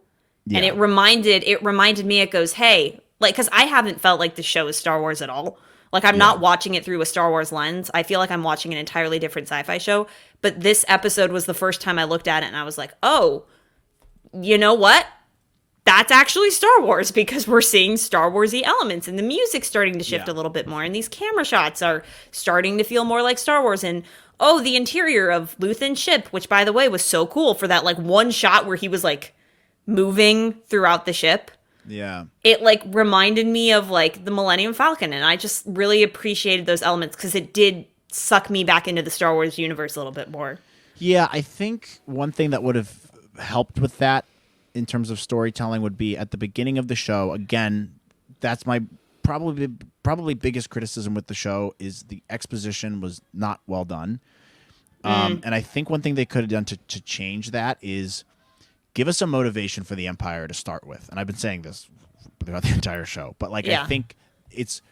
and it reminded me. It goes, hey, like because I haven't felt like the show is Star Wars at all. Like, I'm not watching it through a Star Wars lens. I feel like I'm watching an entirely different sci-fi show. But this episode was the first time I looked at it and I was like, oh, you know what? That's actually Star Wars because we're seeing Star Wars-y elements and the music's starting to shift a little bit more. And these camera shots are starting to feel more like Star Wars. And, oh, the interior of Luthen's ship, which, by the way, was so cool for that, like, one shot where he was, like, moving throughout the ship. Yeah. It like reminded me of like the Millennium Falcon, and I just really appreciated those elements because it did suck me back into the Star Wars universe a little bit more. Yeah, I think one thing that would have helped with that in terms of storytelling would be at the beginning of the show. Again, that's my probably biggest criticism with the show is the exposition was not well done. And I think one thing they could have done to change that is give us a motivation for the Empire to start with. And I've been saying this throughout the entire show. But, like, I think it's...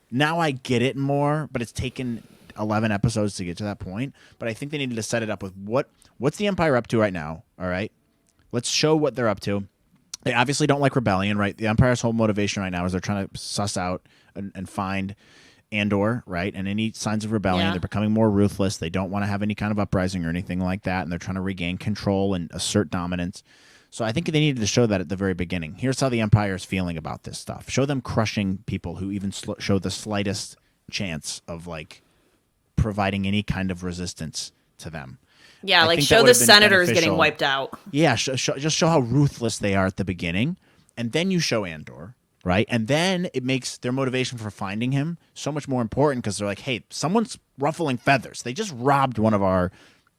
Now I get it more, but it's taken 11 episodes to get to that point. But I think they needed to set it up with what's the Empire up to right now, all right? Let's show what they're up to. They obviously don't like rebellion, right? The Empire's whole motivation right now is they're trying to suss out and find Andor, right? And any signs of rebellion, they're becoming more ruthless. They don't want to have any kind of uprising or anything like that, and they're trying to regain control and assert dominance. So I think they needed to show that at the very beginning. Here's how the Empire is feeling about this stuff. Show them crushing people who even show the slightest chance of like providing any kind of resistance to them. Yeah, like show the senators getting wiped out. Yeah, just show how ruthless they are at the beginning, and then you show Andor, right? And then it makes their motivation for finding him so much more important because they're like, hey, someone's ruffling feathers. They just robbed one of our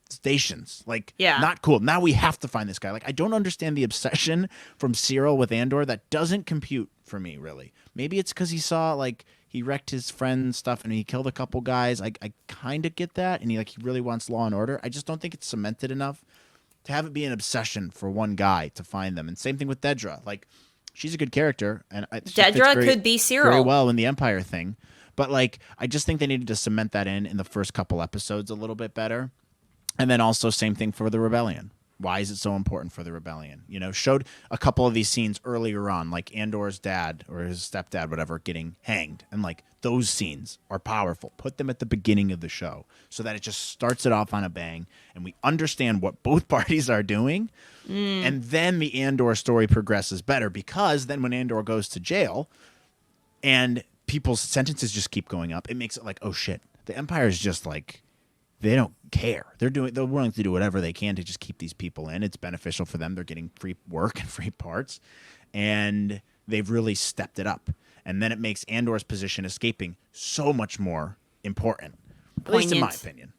stations. Like, not cool. Now we have to find this guy. Like, I don't understand the obsession from Syril with Andor. That doesn't compute for me, really. Maybe it's because he saw, like, he wrecked his friend's stuff and he killed a couple guys. I kind of get that. And he really wants law and order. I just don't think it's cemented enough to have it be an obsession for one guy to find them. And same thing with Dedra. Like, she's a good character. And Dedra could be Syril. Very well in the Empire thing. But, like, I just think they needed to cement that in the first couple episodes a little bit better. And then also same thing for the rebellion. Why is it so important for the rebellion? You know, showed a couple of these scenes earlier on, like Andor's dad or his stepdad, whatever, getting hanged. And like those scenes are powerful. Put them at the beginning of the show so that it just starts it off on a bang and we understand what both parties are doing. And then the Andor story progresses better because then when Andor goes to jail and people's sentences just keep going up, it makes it like, oh shit, the Empire is just like, they don't care. They're willing to do whatever they can to just keep these people in. It's beneficial for them. They're getting free work and free parts, and they've really stepped it up. And then it makes Andor's position escaping so much more important, at least in my opinion.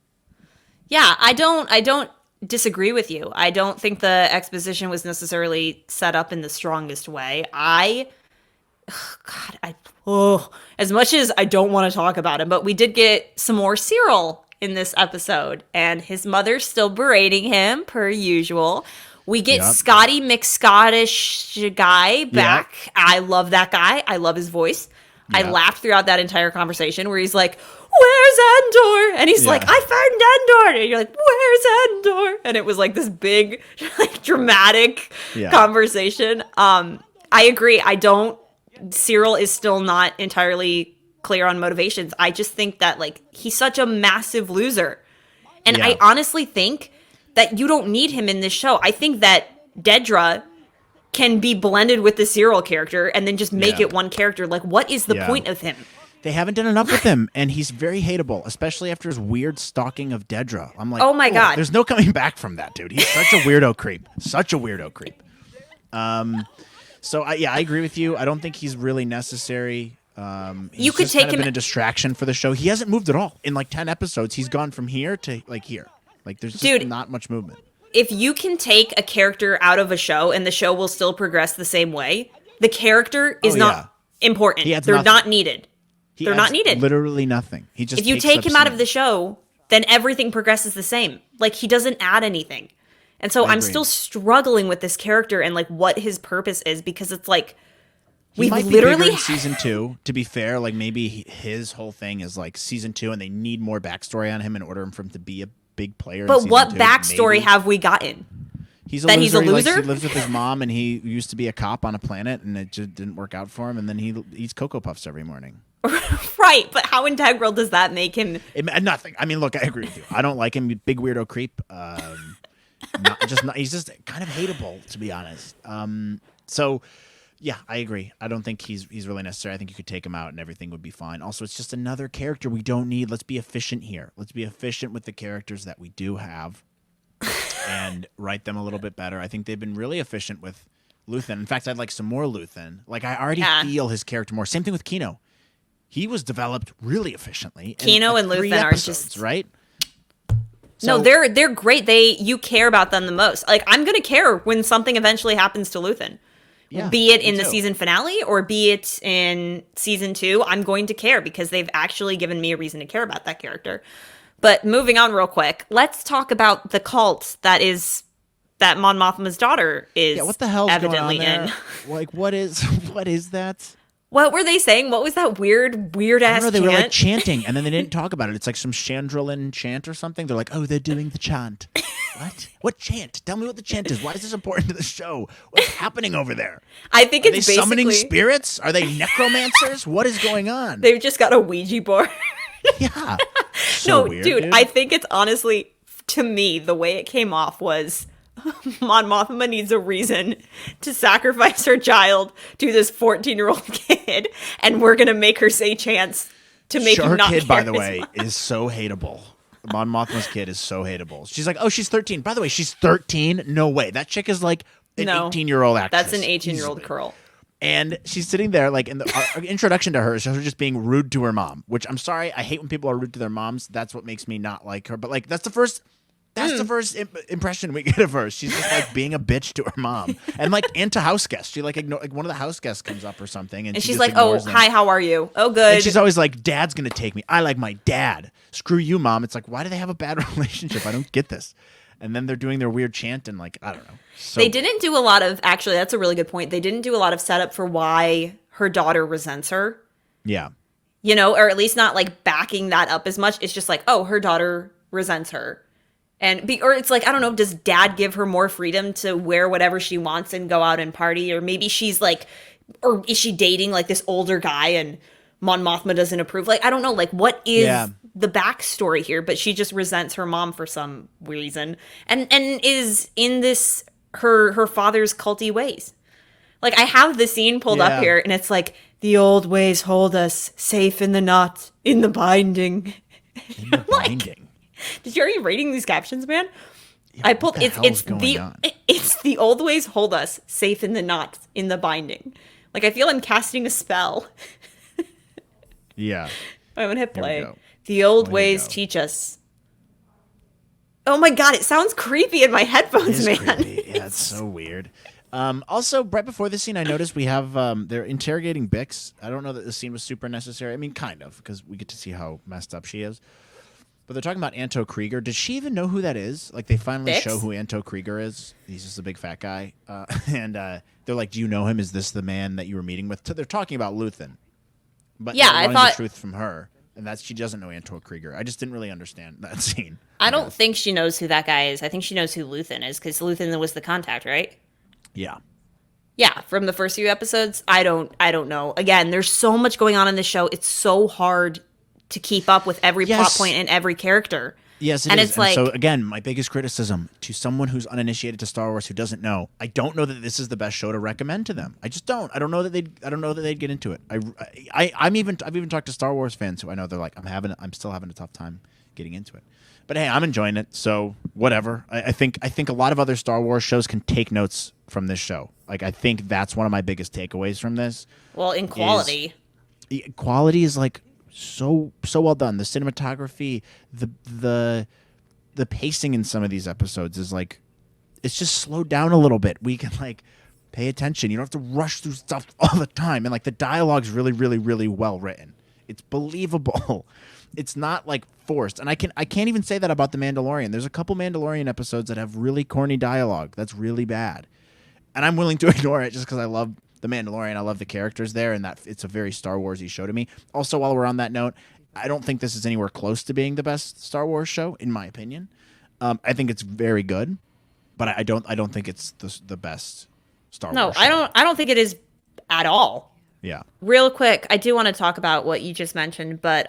Yeah, I don't disagree with you. I don't think the exposition was necessarily set up in the strongest way. As much as I don't want to talk about him, but we did get some more Syril in this episode, and his mother's still berating him per usual. We get Scotty McScottish guy back. Yep. I love that guy. I love his voice. Yep. I laughed throughout that entire conversation where he's like, where's Andor? And he's like, I found Andor. And you're like, where's Andor? And it was like this big, like dramatic conversation. I agree. Syril is still not entirely clear on motivations. I just think that like he's such a massive loser. And I honestly think that you don't need him in this show. I think that Dedra can be blended with the Syril character and then just make it one character. Like, what is the point of him? They haven't done enough with him, and he's very hateable, especially after his weird stalking of Dedra. I'm like, oh my God. There's no coming back from that, dude. He's such a weirdo creep. Such a weirdo creep. So, I agree with you. I don't think he's really necessary. He's could just take kind of him been a distraction for the show. He hasn't moved at all. In like 10 episodes, he's gone from here to like here. Like there's just not much movement. If you can take a character out of a show and the show will still progress the same way, the character is not important. They're not needed. They're not needed. Literally nothing. He just if you take him out of the show, then everything progresses the same. Like he doesn't add anything. And so I'm still struggling with this character and like what his purpose is, because it's like we might literally be bigger in season 2. To be fair, like maybe his whole thing is like season 2, and they need more backstory on him in order for him to be a big player. But what 2, backstory have we gotten? He's a loser. He's a loser. He lives with his mom, and he used to be a cop on a planet, and it just didn't work out for him. And then he eats Cocoa Puffs every morning. Right, but how integral does that make him? Nothing. I mean, look, I agree with you. I don't like him. Big weirdo creep. He's just kind of hateable, to be honest. So, yeah, I agree. I don't think he's really necessary. I think you could take him out and everything would be fine. Also, it's just another character we don't need. Let's be efficient here. Let's be efficient with the characters that we do have and write them a little bit better. I think they've been really efficient with Luthen. In fact, I'd like some more Luthen. Like, I already feel his character more. Same thing with Kino. He was developed really efficiently. Kino and Luthen are just right. So, no, they're great. You care about them the most. Like, I'm gonna care when something eventually happens to Luthen. Yeah, be it in the season finale or be it in season 2, I'm going to care because they've actually given me a reason to care about that character. But moving on real quick, let's talk about the cult that Mon Mothma's daughter is what the hell's evidently going on there? in. Like, what is that? What were they saying? What was that weird ass chant? They were like chanting, and then they didn't talk about it. It's like some Chandrillin chant or something. They're like, oh, they're doing the chant. What? What chant? Tell me what the chant is. Why is this important to the show? What's happening over there? I think Are it's they basically summoning spirits? Are they necromancers? What is going on? They've just got a Ouija board. Yeah. So no, weird, dude, I think it's honestly, to me, the way it came off was Mon Mothma needs a reason to sacrifice her child to this 14-year-old kid, and we're gonna make her say chants to make him not her kid, care by the way, is so hateable. Mon Mothma's kid is so hateable. She's like, oh, she's 13. By the way, she's 13? No way. That chick is like an 18-year-old actress. That's an 18-year-old girl. And she's sitting there, like, in our introduction to her is her just being rude to her mom, which I'm sorry, I hate when people are rude to their moms. That's what makes me not like her. But, like, that's the first impression we get of her. She's just like being a bitch to her mom, and like into house guests. She like one of the house guests comes up or something, and she's like, "Oh, hi, how are you? Oh, good." And she's always like, "Dad's gonna take me. I like my dad. Screw you, mom." It's like, why do they have a bad relationship? I don't get this. And then they're doing their weird chant, and like, I don't know. They didn't do a lot of. Actually, that's a really good point. They didn't do a lot of setup for why her daughter resents her. Yeah. You know, or at least not like backing that up as much. It's just like, oh, her daughter resents her. Or it's like, I don't know, does dad give her more freedom to wear whatever she wants and go out and party? Or maybe she's like, or is she dating like this older guy and Mon Mothma doesn't approve? Like, I don't know, like what is the backstory here? But she just resents her mom for some reason and is in this, her father's culty ways. Like I have the scene pulled up here and it's like, the old ways hold us safe in the knot, in the binding. In the binding. Are you reading these captions, man? Yeah, I pulled it's the old ways hold us safe in the knot, in the binding. Like I feel I'm casting a spell. Yeah. I'm gonna hit play. The old ways teach us. Oh my god, it sounds creepy in my headphones, man. Creepy. Yeah, it's so weird. Also, right before this scene, I noticed we have they're interrogating Bix. I don't know that this scene was super necessary. I mean, kind of, because we get to see how messed up she is. But they're talking about Anto Krieger. Does she even know who that is? Like, they finally show who Anto Krieger is. He's just a big fat guy. And they're like, do you know him? Is this the man that you were meeting with? They're talking about Luthen. But yeah, I thought the truth from her. And that's she doesn't know Anto Krieger. I just didn't really understand that scene. I don't think she knows who that guy is. I think she knows who Luthen is, because Luthen was the contact, right? Yeah. Yeah, from the first few episodes. I don't know. Again, there's so much going on in this show. It's so hard to keep up with every plot point and every character. Yes, it and is. it's And like, so again, my biggest criticism to someone who's uninitiated to Star Wars who doesn't know, I don't know that this is the best show to recommend to them. I just don't. I don't know that they'd get into it. I've even talked to Star Wars fans who I know they're like, I'm still having a tough time getting into it. But hey, I'm enjoying it, so whatever. I think a lot of other Star Wars shows can take notes from this show. Like, I think that's one of my biggest takeaways from this. well, in quality. Quality is like so well done. The cinematography, the pacing in some of these episodes is like, it's just slowed down a little bit. We can like pay attention. You don't have to rush through stuff all the time. And like the dialogue's really, really, really well written. It's believable. It's not like forced. And I can't even say that about The Mandalorian. There's a couple Mandalorian episodes that have really corny dialogue that's really bad. And I'm willing to ignore it just because I love The Mandalorian. I love the characters there, and that it's a very Star Wars-y show to me. Also, while we're on that note, I don't think this is anywhere close to being the best Star Wars show, in my opinion. I think it's very good, but I don't think it's the best Star Wars show. I don't think it is at all. Yeah. Real quick, I do want to talk about what you just mentioned, but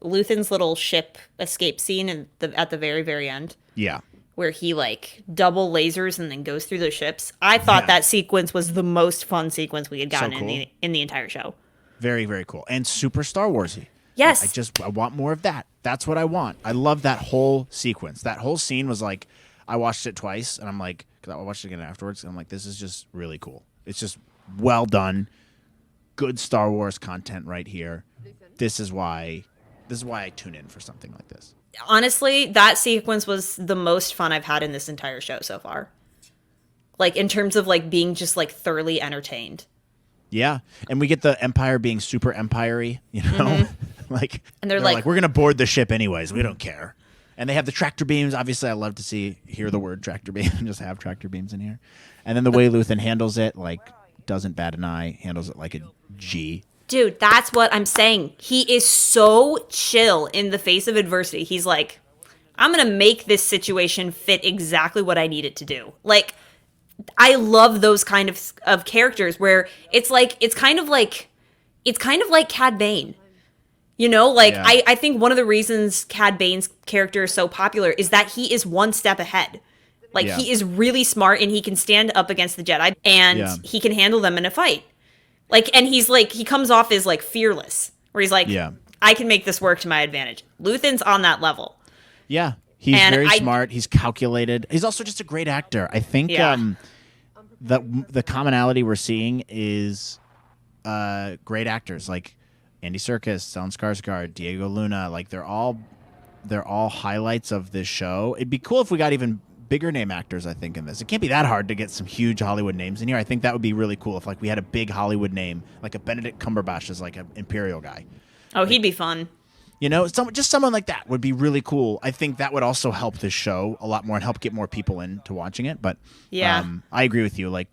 Luthen's little ship escape scene at the very, very end. Yeah. Where he like double lasers and then goes through the ships. I thought that sequence was the most fun sequence we had gotten So cool. in the entire show. Very, very cool. And super Star Warsy. Yes. I want more of that. That's what I want. I love that whole sequence. That whole scene was like, I watched it twice and I'm like, because I watched it again afterwards, and I'm like, this is just really cool. It's just well done. Good Star Wars content right here. This is why I tune in for something like this. Honestly, that sequence was the most fun I've had in this entire show so far. Like, in terms of, like, being just, like, thoroughly entertained. Yeah. And we get the Empire being super Empire-y, you know? Like, and they're like, we're going to board the ship anyways. We don't care. And they have the tractor beams. Obviously, I love to hear the word tractor beam and just have tractor beams in here. And then the way Luthen handles it, like, doesn't bat an eye, handles it like a G. Dude, that's what I'm saying. He is so chill in the face of adversity. He's like, I'm going to make this situation fit exactly what I need it to do. Like, I love those kind of characters where it's kind of like Cad Bane. You know, like, yeah. I think one of the reasons Cad Bane's character is so popular is that he is one step ahead. Like, he is really smart and he can stand up against the Jedi and he can handle them in a fight. Like, and he's like, he comes off as like fearless, where he's like, I can make this work to my advantage. Luthen's on that level. Yeah. He's very smart. He's calculated. He's also just a great actor. I think the commonality we're seeing is great actors like Andy Serkis, Stellan Skarsgård, Diego Luna. Like, they're all highlights of this show. It'd be cool if we got even bigger name actors, I think, in this. It can't be that hard to get some huge Hollywood names in here. I think that would be really cool if, like, we had a big Hollywood name, like a Benedict Cumberbatch as like an Imperial guy. Oh, he'd be fun. You know, just someone like that would be really cool. I think that would also help this show a lot more and help get more people into watching it. But I agree with you. Like,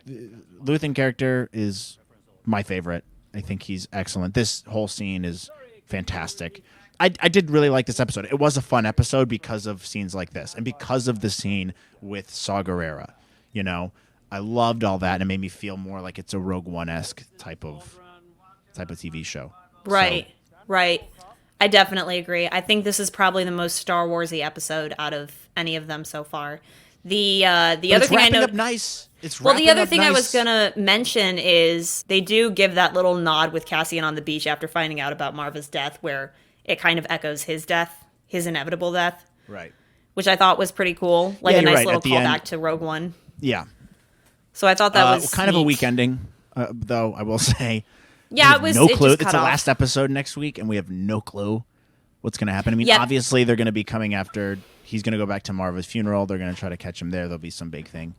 Luthen character is my favorite. I think he's excellent. This whole scene is fantastic. I did really like this episode. It was a fun episode because of scenes like this and because of the scene with Saw Gerrera. You know, I loved all that, and it made me feel more like it's a Rogue One-esque type of TV show. Right, right. I definitely agree. I think this is probably the most Star Wars-y episode out of any of them so far. The other thing I know, up nice. The other thing I was gonna mention is they do give that little nod with Cassian on the beach after finding out about Marva's death, where it kind of echoes his death, his inevitable death. Right. Which I thought was pretty cool. Like a nice little callback to Rogue One. Yeah. So I thought that was kind of a weak ending, though, I will say. Yeah, it was no clue. It's the last episode next week, and we have no clue what's going to happen. I mean, obviously, they're going to be coming after. He's going to go back to Marva's funeral. They're going to try to catch him there. There'll be some big thing.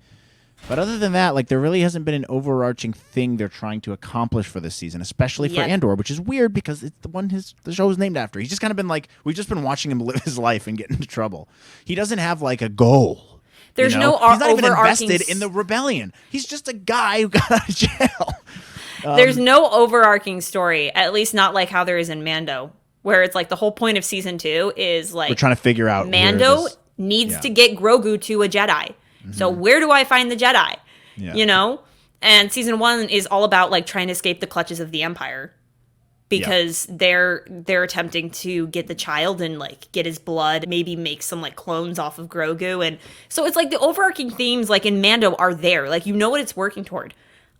But other than that, like, there really hasn't been an overarching thing they're trying to accomplish for this season, especially for Andor, which is weird because it's the one the show is named after. He's just kind of been like, we've just been watching him live his life and get into trouble. He doesn't have like a goal. There's no He's not even invested in the rebellion. He's just a guy who got out of jail. There's no overarching story, at least not like how there is in Mando, where it's like the whole point of season 2 is like we're trying to figure out Mando needs to get Grogu to a Jedi. Mm-hmm. So where do I find the Jedi? Yeah. You know? And season 1 is all about like trying to escape the clutches of the Empire. because they're attempting to get the child and like get his blood, maybe make some like clones off of Grogu. And so it's like the overarching themes like in Mando are there. Like, you know what it's working toward.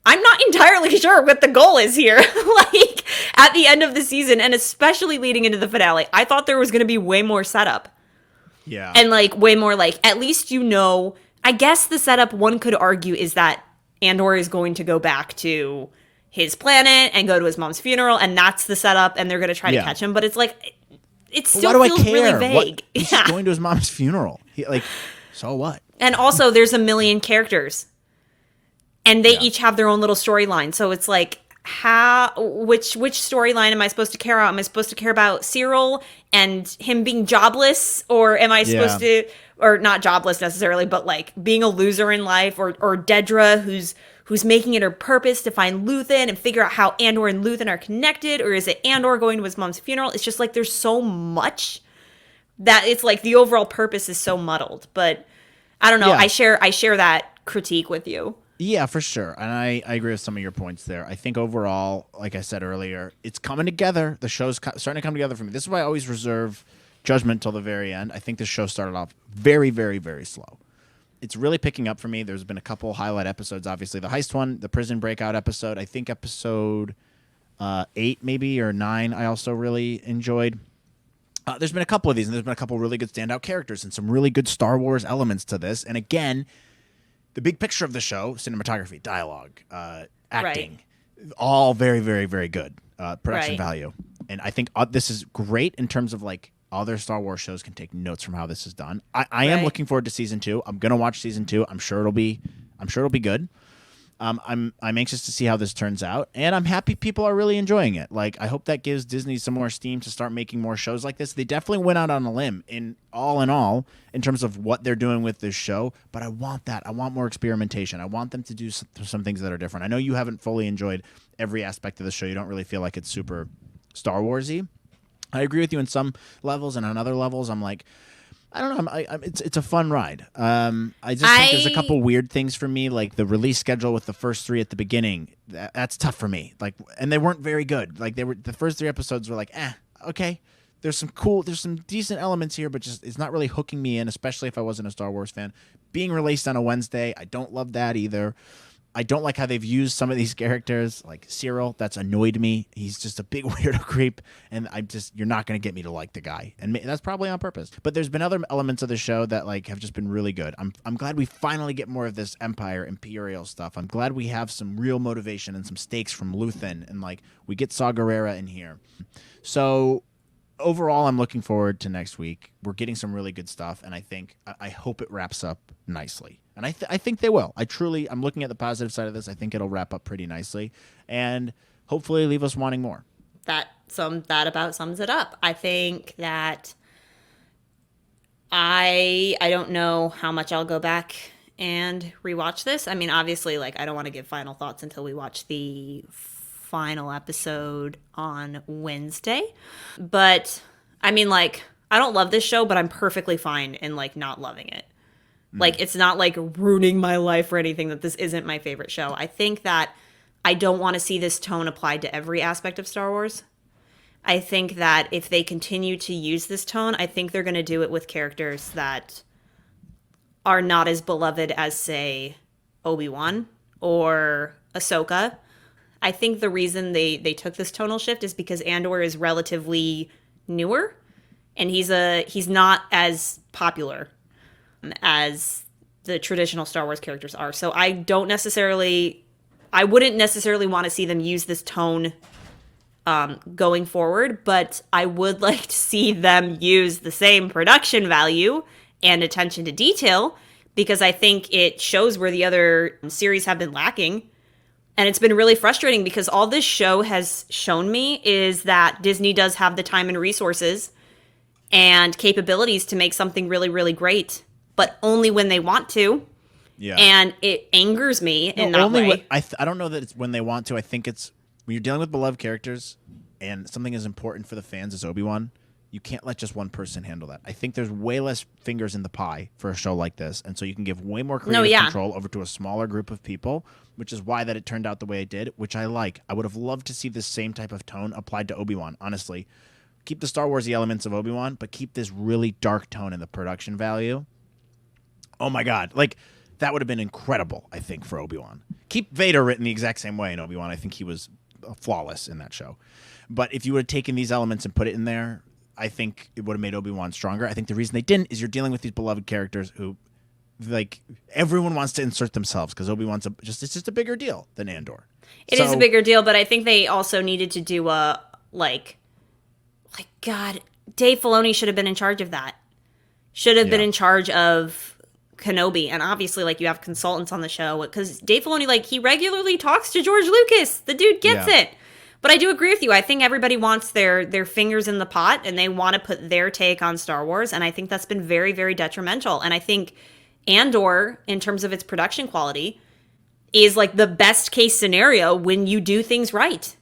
I'm not entirely sure what the goal is here. Like at the end of the season, and especially leading into the finale, I thought there was going to be way more setup. Yeah. And like way more like, at least, you know, I guess the setup, one could argue, is that Andor is going to go back to his planet and go to his mom's funeral, and that's the setup, and they're going to try to catch him. But it's like, it still feels really vague. He's just going to his mom's funeral. So what? And also, there's a million characters, and they each have their own little storyline. So it's like, which storyline am I supposed to care about? Am I supposed to care about Syril and him being jobless, or am I supposed to, or not jobless necessarily, but like being a loser in life, or Dedra who's making it her purpose to find Luthen and figure out how Andor and Luthen are connected, or is it Andor going to his mom's funeral? It's just like there's so much that it's like the overall purpose is so muddled. But I don't know. I share that critique with you. Yeah, for sure. And I agree with some of your points there. I think overall, like I said earlier, it's coming together. The show's starting to come together for me. This is why I always reserve judgment till the very end. I think the show started off very, very, very slow. It's really picking up for me. There's been a couple highlight episodes, obviously. The heist one, the prison breakout episode. I think episode 8 maybe or 9 I also really enjoyed. There's been a couple of these, and there's been a couple really good standout characters and some really good Star Wars elements to this. And again, the big picture of the show, cinematography, dialogue, acting, all very, very, very good. Production value. And I think this is great in terms of like other Star Wars shows can take notes from how this is done. I am looking forward to season 2. I'm gonna watch season 2. I'm sure it'll be good. I'm anxious to see how this turns out, and I'm happy people are really enjoying it. Like, I hope that gives Disney some more steam to start making more shows like this. They definitely went out on a limb in all in terms of what they're doing with this show, but I want that. I want more experimentation. I want them to do some things that are different. I know you haven't fully enjoyed every aspect of the show. You don't really feel like it's super Star Wars-y. I agree with you in some levels, and on other levels, I'm like, I don't know. It's a fun ride. I just think there's a couple weird things for me, like the release schedule with the first 3 at the beginning. That's tough for me. Like, and they weren't very good. Like, the first 3 episodes were like, okay. There's some decent elements here, but just it's not really hooking me in, especially if I wasn't a Star Wars fan. Being released on a Wednesday, I don't love that either. I don't like how they've used some of these characters, like Syril. That's annoyed me. He's just a big weirdo creep, and you're not going to get me to like the guy, and that's probably on purpose. But there's been other elements of the show that like have just been really good. I'm glad we finally get more of this Imperial stuff. I'm glad we have some real motivation and some stakes from Luthen, and like we get Saw Gerrera in here. So overall, I'm looking forward to next week. We're getting some really good stuff, and I hope it wraps up nicely. And I think they will. I'm looking at the positive side of this. I think it'll wrap up pretty nicely, and hopefully leave us wanting more. That about sums it up. I think that I don't know how much I'll go back and rewatch this. I mean, obviously, like, I don't want to give final thoughts until we watch the final episode on Wednesday. But I mean, like, I don't love this show, but I'm perfectly fine in like not loving it. Like, it's not like ruining my life or anything that this isn't my favorite show. I think that I don't want to see this tone applied to every aspect of Star Wars. I think that if they continue to use this tone, I think they're going to do it with characters that are not as beloved as, say, Obi-Wan or Ahsoka. I think the reason they took this tonal shift is because Andor is relatively newer, and he's not as popular as the traditional Star Wars characters are. So I wouldn't necessarily want to see them use this tone going forward, but I would like to see them use the same production value and attention to detail, because I think it shows where the other series have been lacking. And it's been really frustrating because all this show has shown me is that Disney does have the time and resources and capabilities to make something really, really great, but only when they want to. Yeah. And it angers me in that way. I don't know that it's when they want to. I think it's when you're dealing with beloved characters and something as important for the fans as Obi-Wan, You can't let just one person handle that. I think there's way less fingers in the pie for a show like this, and so you can give way more creative control over to a smaller group of people, which is why that it turned out the way it did, which I like. I would have loved to see this same type of tone applied to Obi-Wan, honestly. Keep the Star Wars-y elements of Obi-Wan, but keep this really dark tone in the production value. Oh my God. Like, that would have been incredible, I think, for Obi-Wan. Keep Vader written the exact same way in Obi-Wan. I think he was flawless in that show. But if you would have taken these elements and put it in there, I think it would have made Obi-Wan stronger. I think the reason they didn't is you're dealing with these beloved characters who, like, everyone wants to insert themselves because Obi-Wan's it's just a bigger deal than Andor. It is a bigger deal, but I think they also needed to do God, Dave Filoni should have been in charge of that. Should have been in charge of Kenobi. And obviously, like, you have consultants on the show because Dave Filoni, like, he regularly talks to George Lucas. The dude gets it. But I do agree with you. I think everybody wants their fingers in the pot and they want to put their take on Star Wars. And I think that's been very, very detrimental. And I think Andor, in terms of its production quality, is like the best case scenario when you do things right.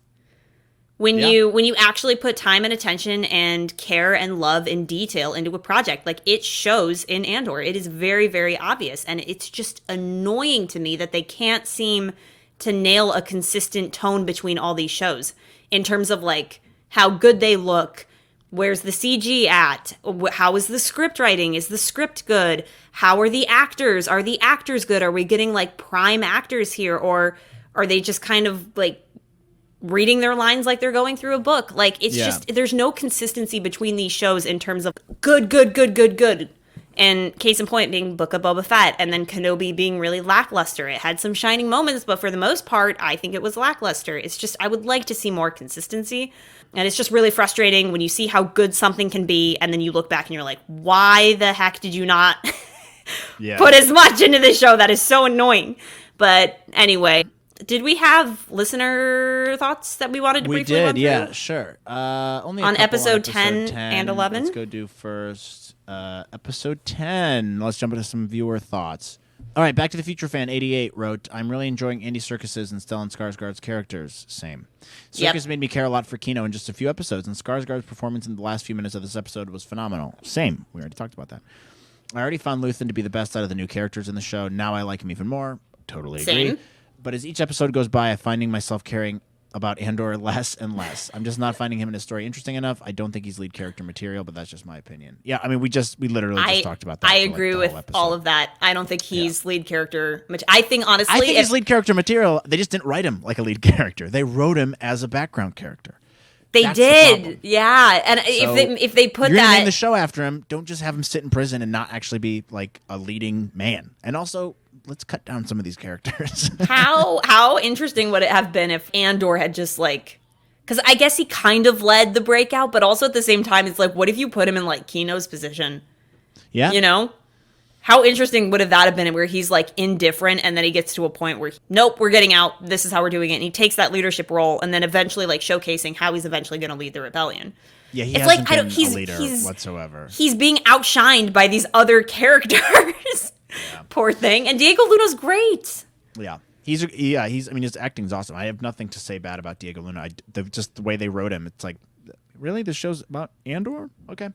When you actually put time and attention and care and love and detail into a project, like it shows in Andor. It is very, very obvious. And it's just annoying to me that they can't seem to nail a consistent tone between all these shows in terms of like how good they look. Where's the CG at? How is the script writing? Is the script good? How are the actors? Are the actors good? Are we getting like prime actors here? Or are they just kind of like reading their lines like they're going through a book? Like it's just, there's no consistency between these shows in terms of good. And case in point being Book of Boba Fett, and then Kenobi being really lackluster. It had some shining moments, but for the most part, I think it was lackluster. It's just, I would like to see more consistency. And it's just really frustrating when you see how good something can be, and then you look back and you're like, why the heck did you not put as much into this show? That is so annoying. But anyway, did we have listener thoughts that we wanted to briefly run through? Yeah, sure. Only on episode 10 and 11. Let's go do first episode 10. Let's jump into some viewer thoughts. All right, Back to the Future fan 88 wrote, I'm really enjoying Andy Serkis's and Stellan Skarsgård's characters. Same. Serkis made me care a lot for Kino in just a few episodes, and Skarsgård's performance in the last few minutes of this episode was phenomenal. Same. We already talked about that. I already found Luthen to be the best out of the new characters in the show. Now I like him even more. Totally agree. Same. But as each episode goes by, I'm finding myself caring about Andor less and less. I'm just not finding him and his story interesting enough. I don't think he's lead character material, but that's just my opinion. Yeah, I mean, we literally just talked about that. I agree with all of that. I don't think he's lead character. I think, honestly, he's lead character material. They just didn't write him like a lead character. They wrote him as a background character. They did, yeah. And so if they put you're that, name the show after him, don't just have him sit in prison and not actually be like a leading man. And also, let's cut down some of these characters. How interesting would it have been if Andor had just like, because I guess he kind of led the breakout, but also at the same time, it's like, what if you put him in like Kino's position? Yeah, you know. How interesting would that have been where he's like indifferent and then he gets to a point where, nope, we're getting out. This is how we're doing it. And he takes that leadership role and then eventually like showcasing how he's eventually going to lead the rebellion. Yeah, hasn't been a leader whatsoever. He's being outshined by these other characters. Yeah. Poor thing. And Diego Luna's great. Yeah. I mean, his acting's awesome. I have nothing to say bad about Diego Luna. Just the way they wrote him, it's like, really? This show's about Andor? Okay.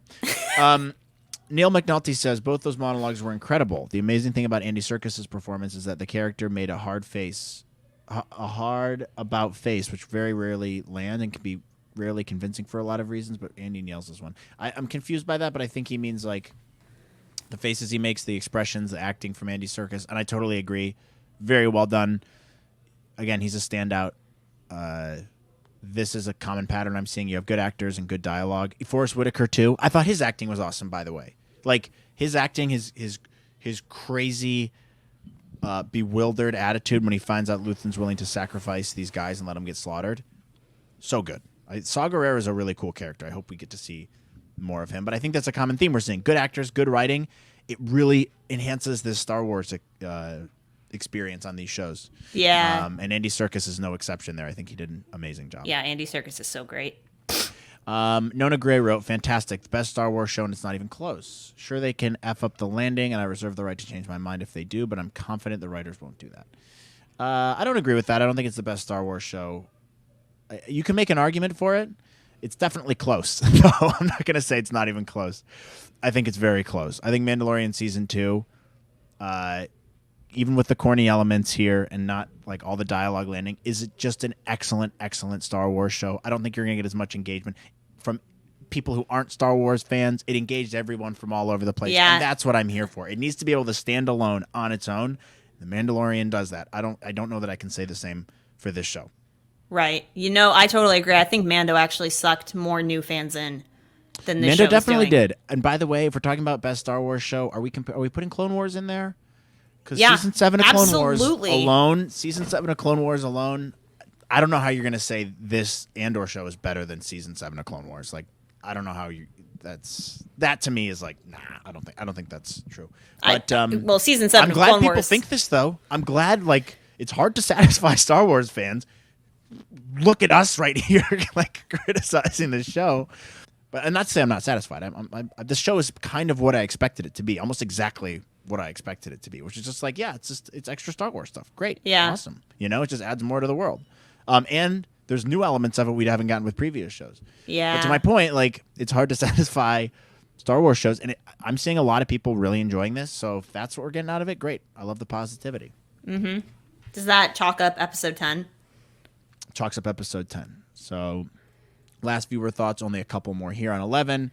Neil McNulty says, both those monologues were incredible. The amazing thing about Andy Serkis' performance is that the character made a hard about face, which very rarely land and can be rarely convincing for a lot of reasons, but Andy nails this one. I'm confused by that, but I think he means like the faces he makes, the expressions, the acting from Andy Serkis, and I totally agree. Very well done. Again, he's a standout. This is a common pattern I'm seeing. You have good actors and good dialogue. Forrest Whitaker, too. I thought his acting was awesome, by the way. Like, his acting, his crazy, bewildered attitude when he finds out Luthen's willing to sacrifice these guys and let them get slaughtered. So good. Saw Gerrera is a really cool character. I hope we get to see more of him. But I think that's a common theme we're seeing. Good actors, good writing. It really enhances this Star Wars experience on these shows. Yeah. And Andy Serkis is no exception there. I think he did an amazing job. Yeah, Andy Serkis is so great. Nona Gray wrote, fantastic. The best Star Wars show, and it's not even close. Sure, they can F up the landing, and I reserve the right to change my mind if they do, but I'm confident the writers won't do that. I don't agree with that. I don't think it's the best Star Wars show. You can make an argument for it, It's definitely close. No, I'm not going to say it's not even close. I think it's very close. I think Mandalorian season 2, even with the corny elements here and not like all the dialogue landing, is just an excellent, excellent Star Wars show. I don't think you're going to get as much engagement from people who aren't Star Wars fans. It engaged everyone from all over the place. Yeah. And that's what I'm here for. It needs to be able to stand alone on its own. The Mandalorian does that. I don't know that I can say the same for this show. Right. I totally agree. I think Mando actually sucked more new fans in than this show Mando definitely was doing. did. And by the way, if we're talking about best Star Wars show, are we putting Clone Wars in there? Because Yeah, season 7 of Clone absolutely. Wars alone, season 7 of Clone Wars alone, I don't know how you're going to say this Andor show is better than season 7 of Clone Wars. Like, I don't know how that to me is like, nah, I don't think that's true. But well, season 7 I'm of glad Clone people Wars. think this though. I'm glad like it's hard to satisfy Star Wars fans. Look at us right here, like criticizing the show. But and not to say I'm not satisfied. This show is kind of what I expected it to be, almost exactly what I expected it to be, which is just like, yeah, it's extra Star Wars stuff. Great, Yeah. awesome. It just adds more to the world. And there's new elements of it we haven't gotten with previous shows. Yeah. But to my point, like it's hard to satisfy Star Wars shows, and I'm seeing a lot of people really enjoying this. So if that's what we're getting out of it, great. I love the positivity. Does that chalk up episode 10? Chalks up episode 10. So last viewer thoughts, only a couple more here on 11.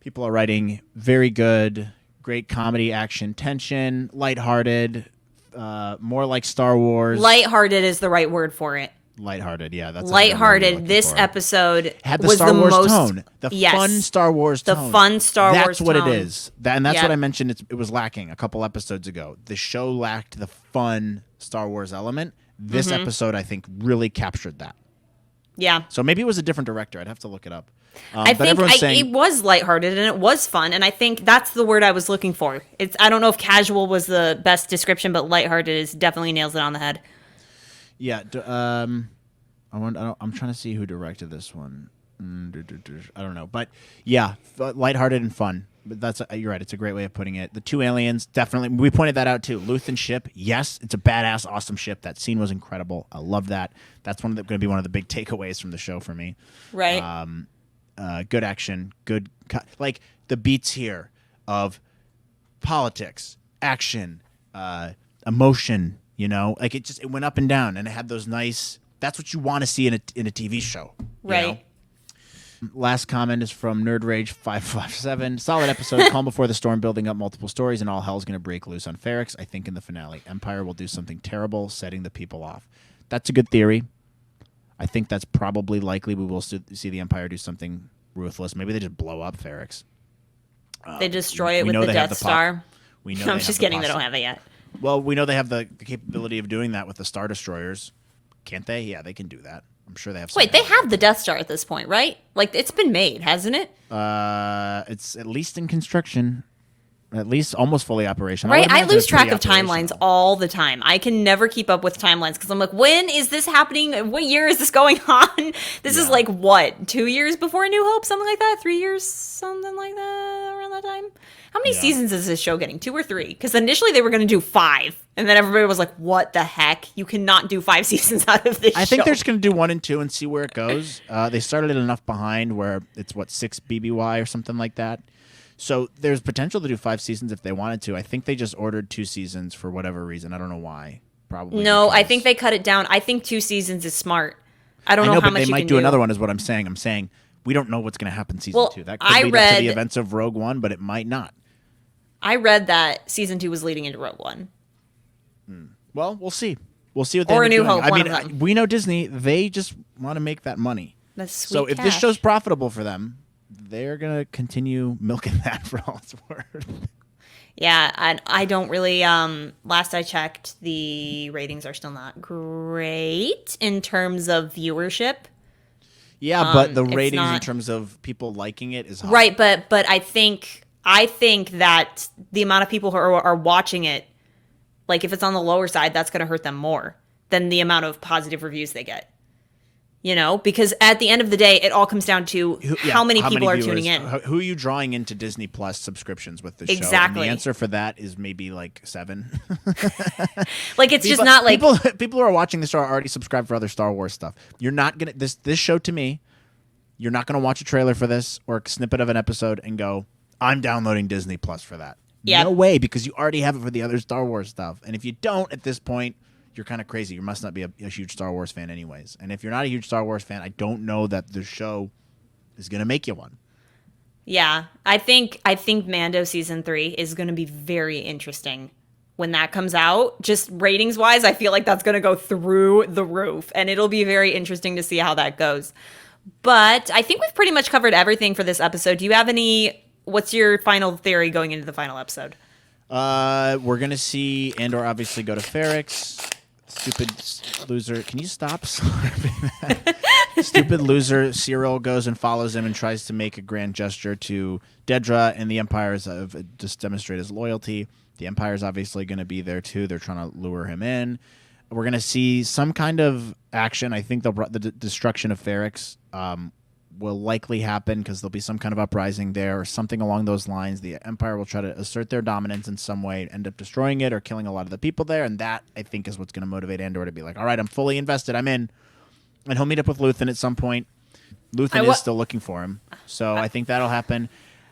People are writing very good, great comedy, action, tension, lighthearted, more like Star Wars. Lighthearted is the right word for it. Lighthearted, yeah. That's Lighthearted. This episode had the was Star the Wars most tone, the yes. fun Star Wars The tone. fun Star Wars That's what tone. it is. And that's Yeah. what I mentioned. It was lacking a couple episodes ago. The show lacked the fun Star Wars element. This episode, I think, really captured that. Yeah. So maybe it was a different director. I'd have to look it up. I but think everyone's saying, it was lighthearted and it was fun, and I think that's the word I was looking for. I don't know if casual was the best description, but lighthearted is definitely nails it on the head. yeah. I'm trying to see who directed this one. I don't know, but yeah, lighthearted and fun. But you're right. It's a great way of putting it. The two aliens, definitely. We pointed that out too. Luthen ship, yes, it's a badass, awesome ship. That scene was incredible. I love that. That's going to be one of the big takeaways from the show for me. Right. Good action, good like the beats here of politics, action, emotion. Like it went up and down, and it had those nice. That's what you want to see in a TV show, right. Last comment is from Nerd Rage 557. Solid episode. Calm before the storm, building up multiple stories, and all hell's going to break loose on Ferrix. I think in the finale, Empire will do something terrible, setting the people off. That's a good theory. I think that's probably likely. We will see the Empire do something ruthless. Maybe they just blow up Ferrix. They destroy it we with know the they have Death the pop- Star. We know I'm they just have the kidding. They possi- don't have it yet. Well, we know they have the capability of doing that with the Star Destroyers. Can't they? Yeah, they can do that. I'm sure they have. Wait, they have the Death Star at this point, right? Like, it's been made, hasn't it? It's at least in construction. At least almost fully operational. Right, I imagine lose it's pretty track of timelines operational. all the time. I can never keep up with timelines because I'm like, when is this happening? What year is this going on? This is like, what, 2 years before A New Hope? Something like that? 3 years? Something like that around that time? How many seasons is this show getting? 2 or 3? Because initially they were going to do 5. And then everybody was like, what the heck? You cannot do 5 seasons out of this show. I think they're just going to do 1 and 2 and see where it goes. They started it enough behind where it's, 6 BBY or something like that. So there's potential to do 5 seasons if they wanted to. I think they just ordered 2 seasons for whatever reason. I don't know why. Probably. No, I because- think they cut it down. I think 2 seasons is smart. I don't know how but much they you might can do another one is what I'm saying. I'm saying we don't know what's going to happen season 2. That could lead up to the events of Rogue One, but it might not. I read that season 2 was leading into Rogue One. Well, we'll see. We'll see what they Or end A up New doing. Hope, one I of them. mean, we know Disney. They just want to make that money. That's sweet So if this cash. show's profitable for them, they're going to continue milking that for all it's worth. Yeah, I don't really. Last I checked, the ratings are still not great in terms of viewership. Yeah, but the it's ratings in not- terms of people liking it is high. Right, but I think that the amount of people who are watching it, like if it's on the lower side, that's going to hurt them more than the amount of positive reviews they get. Because at the end of the day, it all comes down to how many people are tuning in. Who are you drawing into Disney Plus subscriptions with this show? Exactly. And the answer for that is maybe like 7. Like it's just not like people who are watching this show are already subscribed for other Star Wars stuff. You're not gonna this show to me. You're not going to watch a trailer for this or a snippet of an episode and go, I'm downloading Disney Plus for that. Yep. No way, because you already have it for the other Star Wars stuff. And if you don't at this point, you're kind of crazy. You must not be a huge Star Wars fan anyways. And if you're not a huge Star Wars fan, I don't know that the show is going to make you one. Yeah, I think Mando season 3 is going to be very interesting when that comes out. Just ratings wise, I feel like that's going to go through the roof, and it'll be very interesting to see how that goes. But I think we've pretty much covered everything for this episode. Do you have what's your final theory going into the final episode? We're going to see Andor obviously go to Ferrix. Stupid loser. Can you stop slurping that? Stupid loser Syril goes and follows him and tries to make a grand gesture to Dedra, and the Empire just demonstrate his loyalty. The Empire is obviously going to be there too. They're trying to lure him in. We're going to see some kind of action. I think the destruction of Ferrix will likely happen because there'll be some kind of uprising there or something along those lines. The Empire will try to assert their dominance in some way, end up destroying it or killing a lot of the people there, and that, I think, is what's going to motivate Andor to be like, all right, I'm fully invested. I'm in. And he'll meet up with Luthen at some point. Luthen is still looking for him, so I think that'll happen.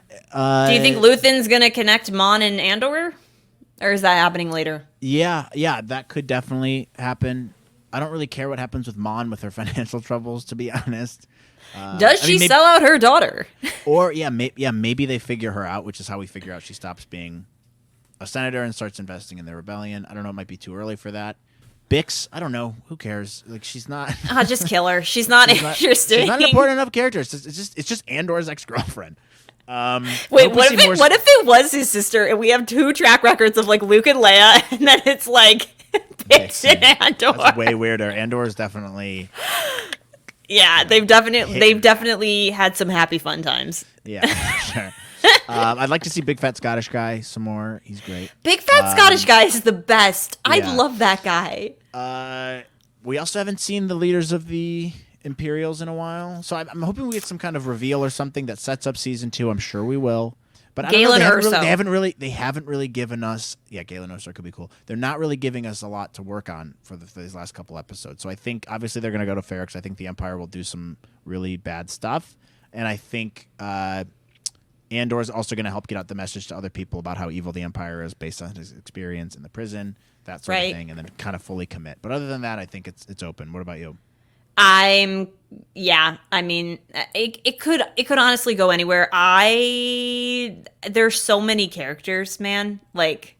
Do you think Luthen's going to connect Mon and Andor? Or is that happening later? Yeah, that could definitely happen. I don't really care what happens with Mon with her financial troubles, to be honest. Does she sell out her daughter? Or, maybe they figure her out, which is how we figure out she stops being a senator and starts investing in the rebellion. I don't know. It might be too early for that. Bix, I don't know. Who cares? Like, she's not. Just kill her. She's not interesting. She's not an important enough character. It's just Andor's ex-girlfriend. Wait, what if it was his sister and we have 2 track records of like Luke and Leia, and then it's like Bix and Andor? That's way weirder. Andor is definitely. Yeah, they've definitely had some happy fun times. Yeah, sure. I'd like to see Big Fat Scottish Guy some more. He's great. Big Fat Scottish Guy is the best. I love that guy. We also haven't seen the leaders of the Imperials in a while, so I'm hoping we get some kind of reveal or something that sets up season 2. I'm sure we will. But Galen Erso. They haven't really given us. Yeah, Galen Erso could be cool. They're not really giving us a lot to work on for these last couple episodes. So I think obviously they're going to go to Ferrix. I think the Empire will do some really bad stuff, and I think Andor is also going to help get out the message to other people about how evil the Empire is based on his experience in the prison, that sort of thing, and then kind of fully commit. But other than that, I think it's open. What about you? I mean, it could honestly go anywhere. There's so many characters, man. Like,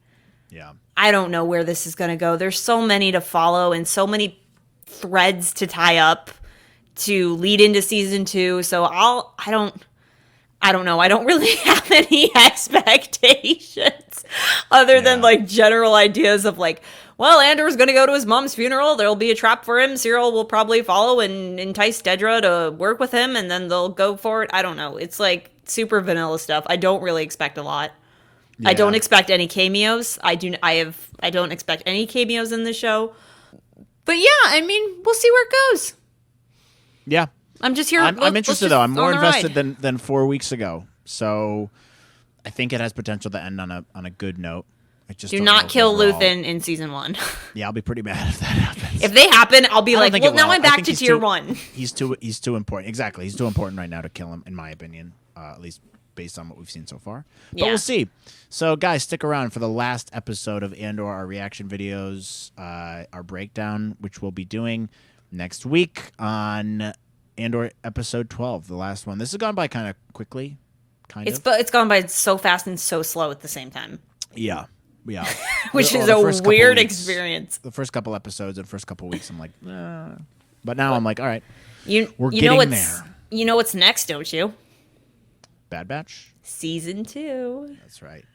yeah, I don't know where this is going to go. There's so many to follow and so many threads to tie up to lead into season 2. So I don't know. I don't really have any expectations other than like general ideas of like, well, Andor's going to go to his mom's funeral. There'll be a trap for him. Syril will probably follow and entice Dedra to work with him, and then they'll go for it. I don't know. It's like super vanilla stuff. I don't really expect a lot. Yeah. I don't expect any cameos. I don't expect any cameos in the show. But yeah, I mean, we'll see where it goes. Yeah. I'm just here. I'm interested, though. I'm more invested than 4 weeks ago. So I think it has potential to end on a good note. Do not kill Luthen in season 1. Yeah, I'll be pretty mad if that happens. If they happen, I'll be like, well, now I'm back to tier 1. He's too important. Exactly. He's too important right now to kill him, in my opinion, at least based on what we've seen so far. But we'll see. So, guys, stick around for the last episode of Andor, our reaction videos, our breakdown, which we'll be doing next week on Andor episode 12, the last one. This has gone by kind of quickly, It's gone by so fast and so slow at the same time. Yeah. Which is a weird experience. The first couple episodes and first couple weeks, I'm like, but now I'm like, all right, we're getting there. You know what's next, don't you? Bad Batch? Season 2. That's right.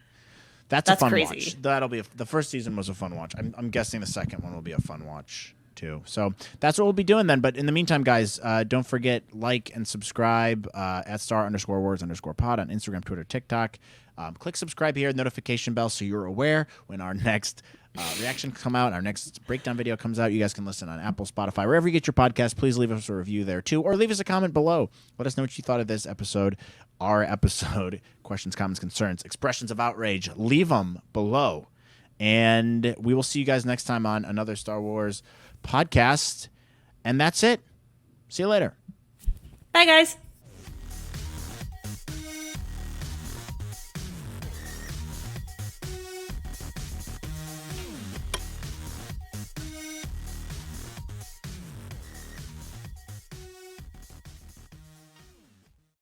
That's a fun crazy. watch. That'll be the first season was a fun watch. I'm guessing the second one will be a fun watch too. So that's what we'll be doing then. But in the meantime, guys, don't forget, like and subscribe at @star_wars_pod on Instagram, Twitter, TikTok. Click subscribe here, notification bell, so you're aware when our next reaction come out, our next breakdown video comes out. You guys can listen on Apple, Spotify, wherever you get your podcast. Please leave us a review there too, or leave us a comment below. Let us know what you thought of this episode, our episode. Questions, comments, concerns, expressions of outrage. Leave them below. And we will see you guys next time on another Star Wars podcast. And that's it. See you later. Bye, guys.